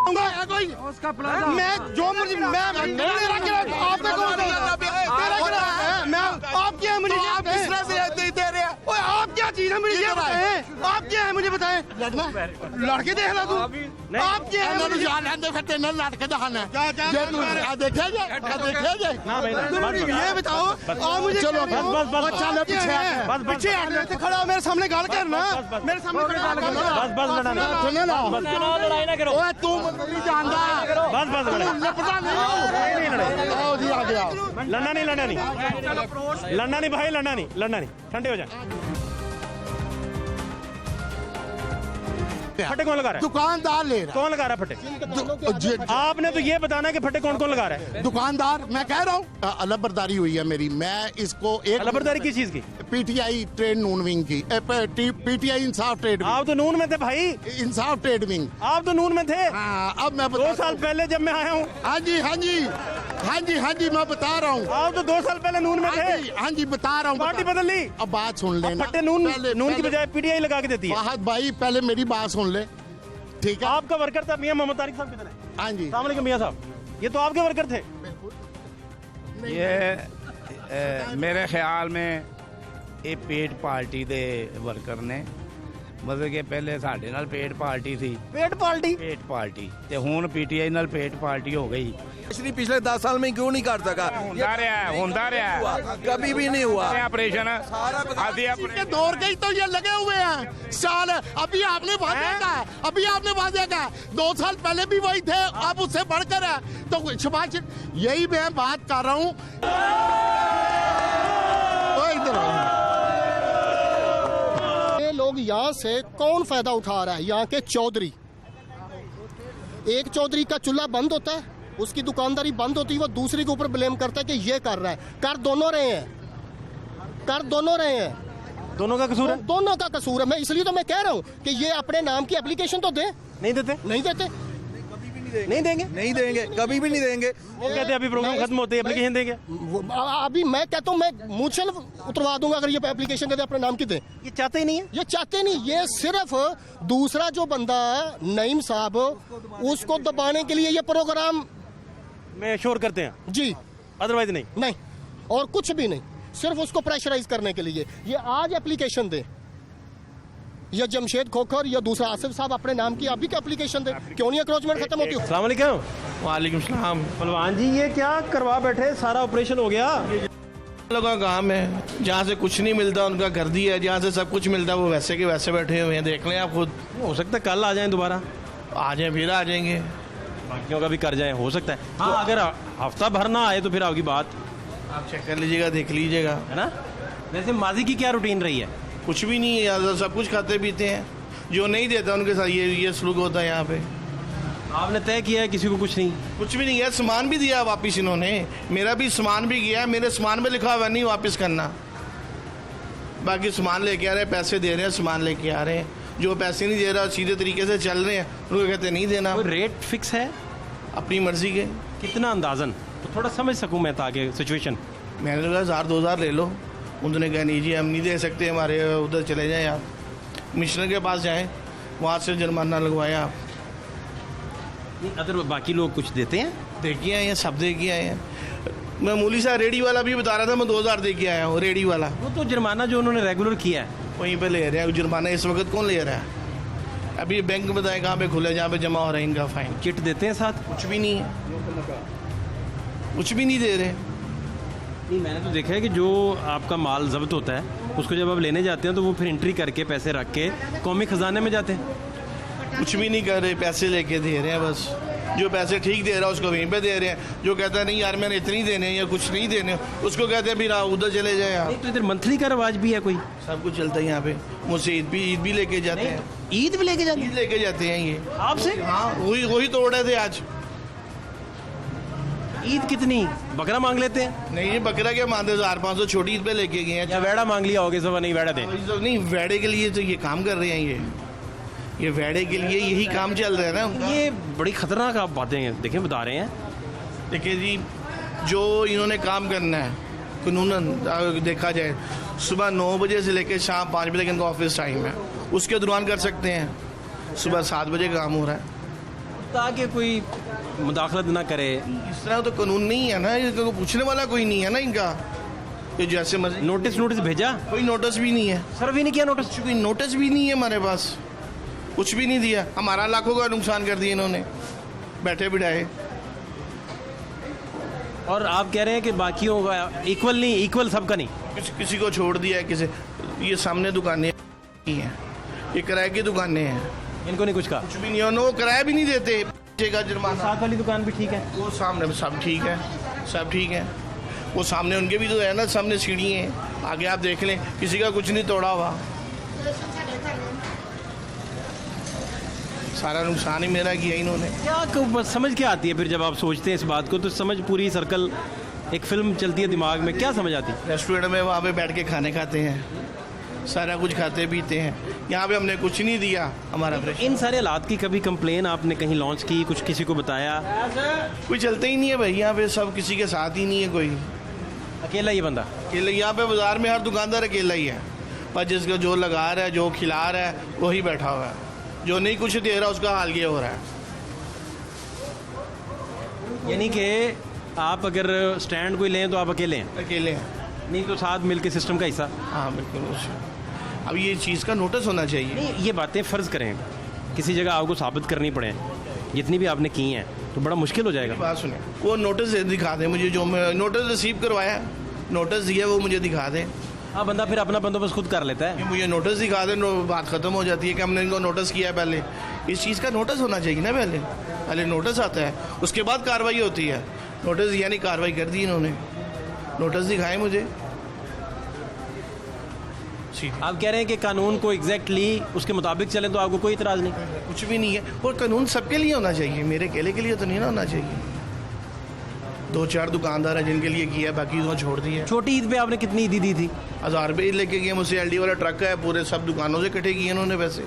कोई मैं जो मर्जी मैं आपके आप क्या चीज है मुझे बताएं? आप क्या है मुझे बताएं? लड़के देख ला तू, आप क्या है? लड़के दिखाना देखा जाए ये बताओ आप मुझे। चलो पीछे खड़ा मेरे सामने गाल करना, मेरे सामने लड़ाई ना करो तू नहीं जानता। लड़ना नहीं भाई, लड़ना नहीं, ठंडे हो जाए। फटे कौन लगा रहा है? दुकानदार ले रहा है। कौन लगा रहा है फटे? आपने तो ये बताना है कि फटे कौन लगा रहा है? दुकानदार। मैं कह रहा हूँ अलबरदारी हुई है मेरी। मैं इसको एक अलबरदारी किस चीज की? पीटीआई ट्रेड नून विंग की, पीटीआई इंसाफ ट्रेड विंग। आप तो नून में थे भाई। इंसाफ ट्रेड विंग आप तो नून में थे। अब मैं 2 साल पहले जब मैं आया हूँ। हाँ जी मैं बता रहा हूँ। आप तो 2 साल पहले नून में थे। हाँ जी बता रहा हूँ। पार्टी बदल ली। अब बात सुन लेना। फटे नून की बजाय पीटीआई लगा के देती है। फहद भाई पहले मेरी बात सुन ले, ठीक है? आपका वर्कर था मियां मोहम्मद तारिक साहब किधर है? हाँ जी अस्सलाम वालेकुम मियां साहब, ये तो आपके वर्कर थे। ये मेरे ख्याल में ये पेट पार्टी दे वर्कर ने, मतलब कि पहले साढ़े नाल पेट पार्टी थी। पेट पार्टी ते हुण पीटीआई नाल पेट पार्टी हो गई। पिछले 10 साल में क्यों नहीं कर सका? होंदा रहा कभी भी नहीं हुआ ऑपरेशन। दौर के ही तो ये लगे हुए हैं साल। अभी आपने वादे का 2 साल पहले भी वही थे, अब उससे बढ़कर है। तो सुभाष यही मैं बात कर रहा हूँ। ये लोग यहाँ से कौन फायदा उठा रहा है? यहाँ के चौधरी, एक चौधरी का चूल्हा बंद होता है, उसकी दुकानदारी बंद होती है, वो दूसरे के ऊपर ब्लेम करता है कि ये कर रहा है। कर दोनों रहे हैं। दोनों का कसूर है। दोनों का कसूर है। मैं इसलिए तो मैं कह रहा हूँ कि ये अपने नाम की एप्लीकेशन तो दे। नहीं देते नहीं देंगे, कभी भी नहीं देंगे। वो कहते हैं अभी प्रोग्राम खत्म होते हैं एप्लीकेशन देंगे। अभी मैं कहता हूँ मैं मूछल उतरवा दूंगा अगर ये एप्लीकेशन देते अपने नाम की दे। ये चाहते ही नहीं है। ये सिर्फ दूसरा जो बंदा है नईम साहब, उसको दबाने के लिए ये प्रोग्राम में शोर करते हैं जी, अदरवाइज नहीं और कुछ भी नहीं, सिर्फ उसको प्रेशराइज करने के लिए। ये आज एप्लीकेशन दे, या जमशेद खोखर या दूसरा आसिफ साहब अपने नाम की अभी की एप्लीकेशन दे, क्यों नहीं अक्रोचमेंट खत्म होती? अस्सलाम वालेकुम। वालेकुम सलाम। पहलवान जी ये क्या करवा बैठे, सारा ऑपरेशन हो गया? लोगों का काम है, जहाँ से कुछ नहीं मिलता उनका घर दिया है, जहाँ से सब कुछ मिलता है वो वैसे के वैसे बैठे हुए हैं। देख लें आप खुद। हो सकता है कल आ जाएं दोबारा, आ जाए फिर आ जाएंगे, बाकियों का भी कर जाए, हो सकता है। हाँ अगर हफ्ता भर ना आए तो फिर आपकी बात आप चेक कर लीजिएगा, देख लीजिएगा, है ना। वैसे माजी की क्या रूटीन रही है? कुछ भी नहीं है यार, सब कुछ खाते पीते हैं, जो नहीं देता उनके साथ ये सलूक होता है यहाँ पे। आपने तय किया है किसी को कुछ नहीं? कुछ भी नहीं है, सामान भी दिया वापस इन्होंने, मेरा भी सामान भी गया, मेरे सामान में लिखा हुआ नहीं वापस करना, बाकी सामान लेके आ रहे हैं, पैसे दे रहे हैं, सामान लेके आ रहे हैं। जो पैसे नहीं दे रहा सीधे तरीके से चल रहे हैं उनको कहते नहीं देना। कोई रेट फिक्स है? अपनी मर्जी के। कितना अंदाजन, तो थोड़ा समझ सकूं मैं ताकि सिचुएशन। मैंने कहा 1000-2000 ले लो, उन्होंने कहा नहीं जी हम नहीं दे सकते, हमारे उधर चले जाएं आप, कमिश्नर के पास जाएं, वहाँ से जुर्माना लगवाएं आप। अगर बाकी लोग कुछ देते हैं? देखिए आए हैं, सब दे के आए हैं। मैं मूली सा रेडी वाला भी बता रहा था, मैं 2000 दे के आया हूँ, रेडी वाला। वो तो जुर्माना जो उन्होंने रेगुलर किया है वहीं पे ले रहे हैं जुर्माना। इस वक्त कौन ले रहा है? अभी बैंक बताए कहाँ पे खुले, जहाँ पे जमा हो रहा है इनका फाइन। किट देते हैं साथ? कुछ भी नहीं है, कुछ भी नहीं दे रहे। नहीं, मैंने तो देखा है कि जो आपका माल जब्त होता है उसको जब आप लेने जाते हैं तो वो फिर एंट्री करके पैसे रख के कौमी खजाने में जाते हैं। कुछ भी नहीं कर रहे, पैसे लेके दे रहे हैं बस। जो पैसे ठीक दे रहा है उसको वहीं पे दे रहे हैं, जो कहता है नहीं यार मैंने इतनी देने या कुछ नहीं देने उसको कहते हैं फिर उधर चले जाए आप। तो इधर मंथली का रवाज भी है कोई? सब कुछ चलता है यहाँ पे। मुझसे ईद भी लेके जाते हैं। ईद भी लेके जाते हैं? ईद लेके जाते हैं ये आपसे? हाँ वही तोड़ रहे थे आज। ईद कितनी? बकरा मांग लेते हैं? नहीं बकरा क्या मांगते, 1500 छोटी ईद पे लेके गए हैं। या वेड़ा मांग लिया होगा, सब नहीं वेड़ा दे। नहीं वेड़े के लिए तो ये काम कर रहे हैं, ये वेड़े के लिए यही काम चल रहा है ना। ये बड़ी खतरनाक आप बातें हैं देखें बता रहे हैं। देखिए जी, जो इन्होंने काम करना है कानूनन देखा जाए, सुबह 9 बजे से लेकर शाम 5 बजे तक इनका ऑफिस टाइम है, उसके दौरान कर सकते हैं। सुबह 7 बजे काम हो रहा है, ताकि कोई मुदाखलत ना करे। इस तरह तो कानून नहीं है ना, इनको पूछने वाला कोई नहीं है ना इनका। तो जैसे नोटिस भेजा? कोई नोटिस भी नहीं है। सर भी नहीं किया नोटिस? कोई नोटिस भी नहीं है हमारे पास, कुछ भी नहीं दिया। हमारा लाखों का नुकसान कर दिया इन्होंने बैठे बिठाए। और आप कह रहे हैं कि बाकियों का इक्वल नहीं, इक्वल सबका नहीं, किसी को छोड़ दिया है, किसी। ये सामने दुकानें हैं, ये किराए की दुकानें हैं, इनको नहीं कुछ कहा? कुछ भी नहीं, और वो किराया भी नहीं देते का जुर्माना। साथ वाली दुकान भी ठीक है? वो सामने सब ठीक है, सब ठीक है। वो सामने उनके भी तो है ना, सामने सीढ़ी है, आगे आप देख लें, किसी का कुछ नहीं तोड़ा हुआ। सारा नुकसान ही मेरा किया इन्होंने। क्या समझ क्या आती है फिर जब आप सोचते हैं इस बात को? तो समझ पूरी सर्कल एक फिल्म चलती है दिमाग में, क्या समझ आती है? रेस्टोरेंट में वहाँ पे बैठ के खाने खाते हैं, सारा कुछ खाते पीते हैं। यहाँ पे हमने कुछ नहीं दिया हमारा। इन सारे हालात की कभी कंप्लेन आपने कहीं लॉन्च की, कुछ किसी को बताया? कोई चलता ही नहीं है भाई यहाँ पे, सब किसी के साथ ही नहीं है कोई। अकेला ही बंदा? अकेला। यहाँ पे बाजार में हर दुकानदार अकेला ही है, पर जिसका जो लगा रहा है, जो खिला रहा है वही बैठा हुआ है, जो नहीं कुछ दे रहा उसका हाल ये हो रहा है। यानी कि आप अगर स्टैंड कोई लें तो आप अकेले हैं? अकेले हैं, नहीं तो साथ मिलके सिस्टम का हिस्सा? हाँ बिल्कुल। अब ये चीज़ का नोटिस होना चाहिए। नहीं, ये बातें फ़र्ज़ करें किसी जगह आपको साबित करनी पड़े, जितनी भी आपने की हैं, तो बड़ा मुश्किल हो जाएगा। बात सुने, वो नोटिस दिखा दें मुझे, जो मैं नोटिस रिसीव करवाया, नोटिस दिया, वो मुझे दिखा दें। हाँ, बंदा फिर अपना बंदोबस्त खुद कर लेता है। मुझे नोटिस दिखा दें, बात ख़त्म हो जाती है कि हमने इनको नोटिस किया है। पहले इस चीज़ का नोटिस होना चाहिए ना, पहले नोटिस आता है, उसके बाद कार्रवाई होती है। नोटिस यानी कार्रवाई कर दी इन्होंने, नोटिस दिखाएं मुझे। आप कह रहे हैं कि कानून को एग्जैक्टली उसके मुताबिक चलें तो आपको कोई इतराज़ नहीं? कुछ भी नहीं है, और कानून सबके लिए होना चाहिए, मेरे अकेले के लिए तो नहीं ना होना चाहिए। 2-4 दुकानदार हैं जिनके लिए किया, बाकी तो छोड़ दिया। छोटी ईद पे आपने कितनी ईदी दी थी? 1000 रुपये लेके गए मुझसे। एलडी वाला ट्रक है, पूरे सब दुकानों से इकट्ठे किए इन्होंने पैसे,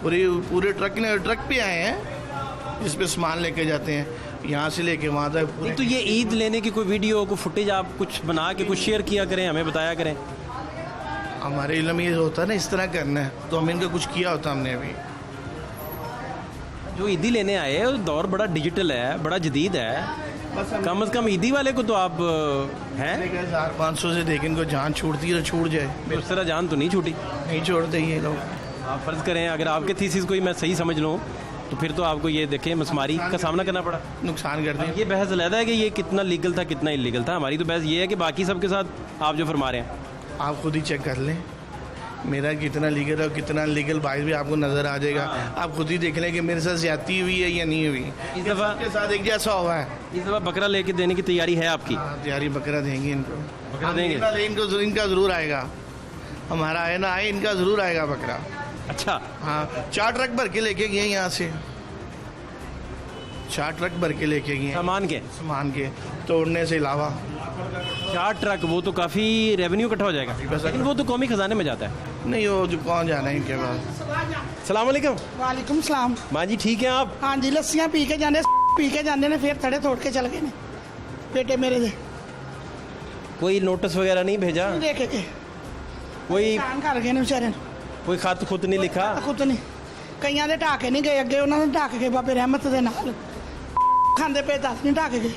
पूरे ट्रक पे आए हैं जिस पे सामान लेके जाते हैं, यहाँ से लेके वहाँ तक। तो ये ईद लेने की कोई वीडियो, कोई फुटेज आप कुछ बना के कुछ शेयर किया करें, हमें बताया करें। हमारे इल्म में ये होता है ना, इस तरह करना है, तो हम इनका कुछ किया होता हमने अभी। जो ईदी लेने आए, दौर बड़ा डिजिटल है, बड़ा जदीद है, कम से कम ईदी वाले को तो आप हैं 1500 से देखें इनको जान छूटती है तो छूट जाए। उस तरह जान तो नहीं छूटी, नहीं छोड़ते ये लोग। आप फर्ज करें अगर आपके थीसिस को ही मैं सही समझ लूँ तो फिर तो आपको ये देखें मसमारी का सामना करना पड़ा, नुकसान करते हैं। ये बहस अलग है कि ये कितना लीगल था कितना इलीगल था। हमारी तो बहस ये है कि बाकी सबके साथ आप जो फरमा रहे हैं आप खुद ही चेक कर लें मेरा कितना लीगल है और कितना लीगल बाइस भी आपको नजर आ जाएगा। आप खुद ही देख लें कि मेरे साथ ज्यादती हुई है या नहीं हुई। इस दफा के साथ एक जैसा हुआ है। इस दफा बकरा लेके देने की तैयारी है आपकी? तैयारी बकरा देंगे इनको, बकरा देंगे इनको, इनका जरूर आएगा। हमारा आए ना आए इनका जरूर आएगा बकरा। अच्छा हाँ 4 ट्रक भर के लेके गए यहाँ से, 4 ट्रक भर के लेके गए सामान के तोड़ने से अलावा 4 ट्रक। वो तो काफ़ी रेवेन्यू इकट्ठा हो जाएगा, लेकिन वो तो कौमी खजाने में जाता है। नहीं वो जो कौन जाना है इनके पास। सलाम वालेकुम। वालेकुम सलाम। माँ जी ठीक है आप? हाँ जी लस्सियाँ पी के जाने ने फिर थड़े तोड़ के चल गए ने बेटे मेरे दे। कोई नोटिस वगैरह नहीं भेजा? नहीं देखे के कोई कर गए ने बेचारे। कोई खत खुद नहीं लिखा? खुद नहीं, कईयां दे ढाके नहीं गए, अगे उन्होंने ढाक के बाबे रहमत दे नाल खांदे पे 10 नहीं ढाके गए,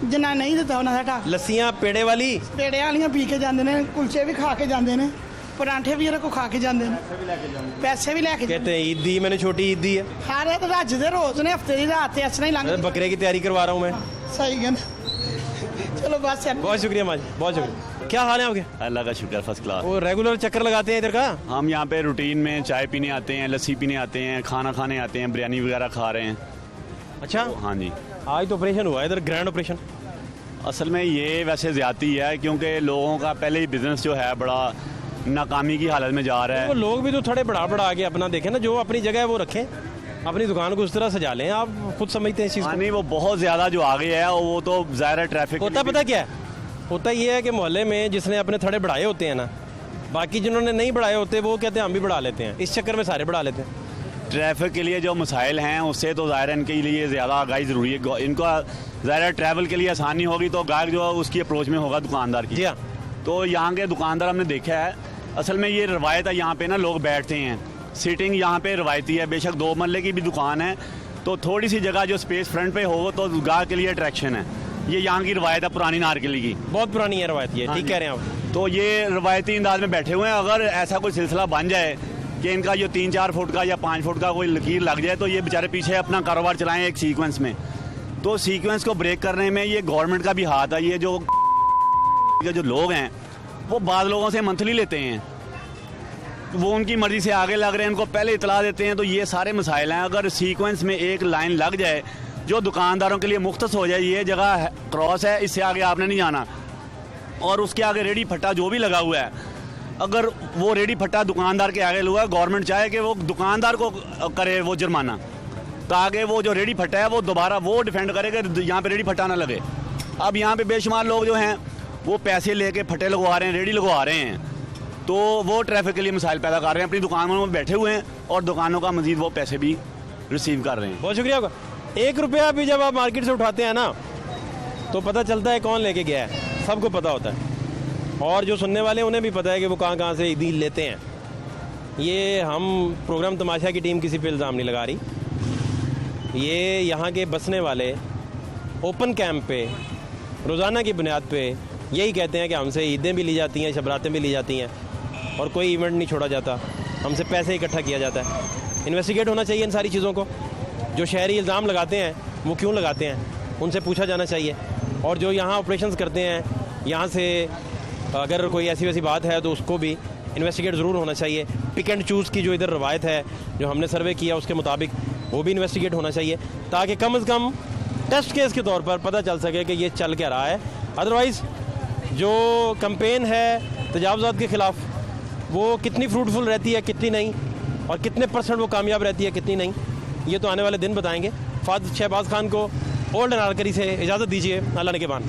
जिन्ना नहीं दिता उन्होंने ढाक। लस्सियाँ पेड़े वाली पेड़े वालियाँ पी के जाते हैं, कुलचे भी खा के जाते हैं, परांठे भी को खा के जाते हैं, पैसे भी लेके कहते हैं ईद दी, मैंने छोटी ईद दी है। सारे तो रजदे रोज ने, हफ्ते की रात इस तरह ही लंघ। बकरे की तैयारी करवा रहा हूँ मैं। सही गल। चलो बस बहुत शुक्रिया माँ जी, बहुत शुक्रिया। क्या हाल है आपके? अल्लाह का शुक्र फर्स्ट क्लास। वो रेगुलर चक्कर लगाते हैं इधर का? हम यहाँ पे रूटीन में चाय पीने आते हैं, लस्सी पीने आते हैं, खाना खाने आते हैं, बिरयानी वगैरह खा रहे हैं। अच्छा हाँ जी। आज तो ऑपरेशन हुआ है इधर, ग्रैंड ऑपरेशन। असल में ये वैसे ज्यादती है क्योंकि लोगों का पहले ही बिजनेस जो है बड़ा नाकामी की हालत में जा रहा है। वो लोग भी तो थोड़े बढ़ा के अपना देखें ना, जो अपनी जगह है वो रखें, अपनी दुकान को उस तरह सजा लें। आप खुद समझते हैं इस चीज़ को? नहीं वो बहुत ज़्यादा जो आगे है वो तो ज़ाहिर ट्रैफिक होता पता क्या है, होता ये है कि मोहल्ले में जिसने अपने थड़े बढ़ाए होते हैं ना, बाकी जिन्होंने नहीं बढ़ाए होते वो कहते हैं हम भी बढ़ा लेते हैं, इस चक्कर में सारे बढ़ा लेते हैं। ट्रैफिक के लिए जो मसाइल हैं उससे तो ज़ाहिर इनके लिए ज़्यादा आगाही ज़रूरी है। इनका ज़ाहिर ट्रैवल के लिए आसानी होगी तो गाहक जो उसकी अप्रोच में होगा दुकानदार की। जी हाँ। तो यहाँ के दुकानदार हमने देखा है, असल में ये रवायत है, यहाँ पे ना लोग बैठते हैं, सीटिंग यहाँ पे रवायती है। बेशक 2 मरले की भी दुकान है तो थोड़ी सी जगह जो स्पेस फ्रंट पे हो तो गाहक के लिए अट्रैक्शन है। ये यहाँ की रवायत है, पुरानी नारकली की, बहुत पुरानी है रवायत ये। ठीक कह रहे हैं आप। तो ये रवायती अंदाज में बैठे हुए हैं। अगर ऐसा कोई सिलसिला बन जाए कि इनका जो 3-4 फुट का या 5 फुट का कोई लकीर लग जाए तो ये बेचारे पीछे अपना कारोबार चलाएं एक सीक्वेंस में, तो सीक्वेंस को ब्रेक करने में ये गवर्नमेंट का भी हाथ है। ये जो लोग हैं वो बाद लोगों से मंथली लेते हैं, वो उनकी मर्जी से आगे लग रहे हैं, उनको पहले इतला देते हैं। तो ये सारे मसाइल हैं। अगर सीक्वेंस में एक लाइन लग जाए जो दुकानदारों के लिए मुख्तस हो जाए, ये जगह क्रॉस है, इससे आगे आपने नहीं जाना, और उसके आगे रेडी फट्टा जो भी लगा हुआ है, अगर वो रेडी फट्टा दुकानदार के आगे लगा, गवर्नमेंट चाहे कि वो दुकानदार को करे वो जुर्माना, ताकि वो जो रेडी फट्टा है वो दोबारा वो डिफेंड करे कि यहाँ पे रेडी फट्टा ना लगे। अब यहाँ पे बेशुमार लोग जो हैं वो पैसे लेके फट्टे लगवा रहे हैं, रेडी लगवा रहे हैं, तो वो ट्रैफिक के लिए मसाइल पैदा कर रहे हैं। अपनी दुकानों में बैठे हुए हैं और दुकानों का मजीद वो पैसे भी रिसीव कर रहे हैं। बहुत शुक्रिया आपका। 1 रुपया भी जब आप मार्केट से उठाते हैं ना तो पता चलता है कौन लेके गया है, सबको पता होता है, और जो सुनने वाले उन्हें भी पता है कि वो कहाँ से ईदी लेते हैं। ये हम प्रोग्राम तमाशा की टीम किसी पे इल्ज़ाम नहीं लगा रही, ये यहाँ के बसने वाले ओपन कैंप पे रोज़ाना की बुनियाद पे यही कहते हैं कि हमसे ईदें भी ली जाती हैं, शबरातें भी ली जाती हैं और कोई इवेंट नहीं छोड़ा जाता, हमसे पैसे इकट्ठा किया जाता है। इन्वेस्टिगेट होना चाहिए इन सारी चीज़ों को। जो शहरी इल्ज़ाम लगाते हैं वो क्यों लगाते हैं, उनसे पूछा जाना चाहिए। और जो यहाँ ऑपरेशंस करते हैं, यहाँ से अगर कोई ऐसी वैसी बात है तो उसको भी इन्वेस्टिगेट ज़रूर होना चाहिए। पिक एंड चूज़ की जो इधर रवायत है, जो हमने सर्वे किया उसके मुताबिक, वो भी इन्वेस्टिगेट होना चाहिए, ताकि कम से कम टेस्ट केस के तौर पर पता चल सके कि ये चल क्या रहा है। अदरवाइज़ जो कैंपेन है तजावुज़ात के ख़िलाफ़, वो कितनी फ्रूटफुल रहती है कितनी नहीं, और कितने % वो कामयाब रहती है कितनी नहीं, ये तो आने वाले दिन बताएंगे। फाद शहबाज खान को ओल्ड अनारकली से इजाज़त दीजिए। अल्लाह ने के बान।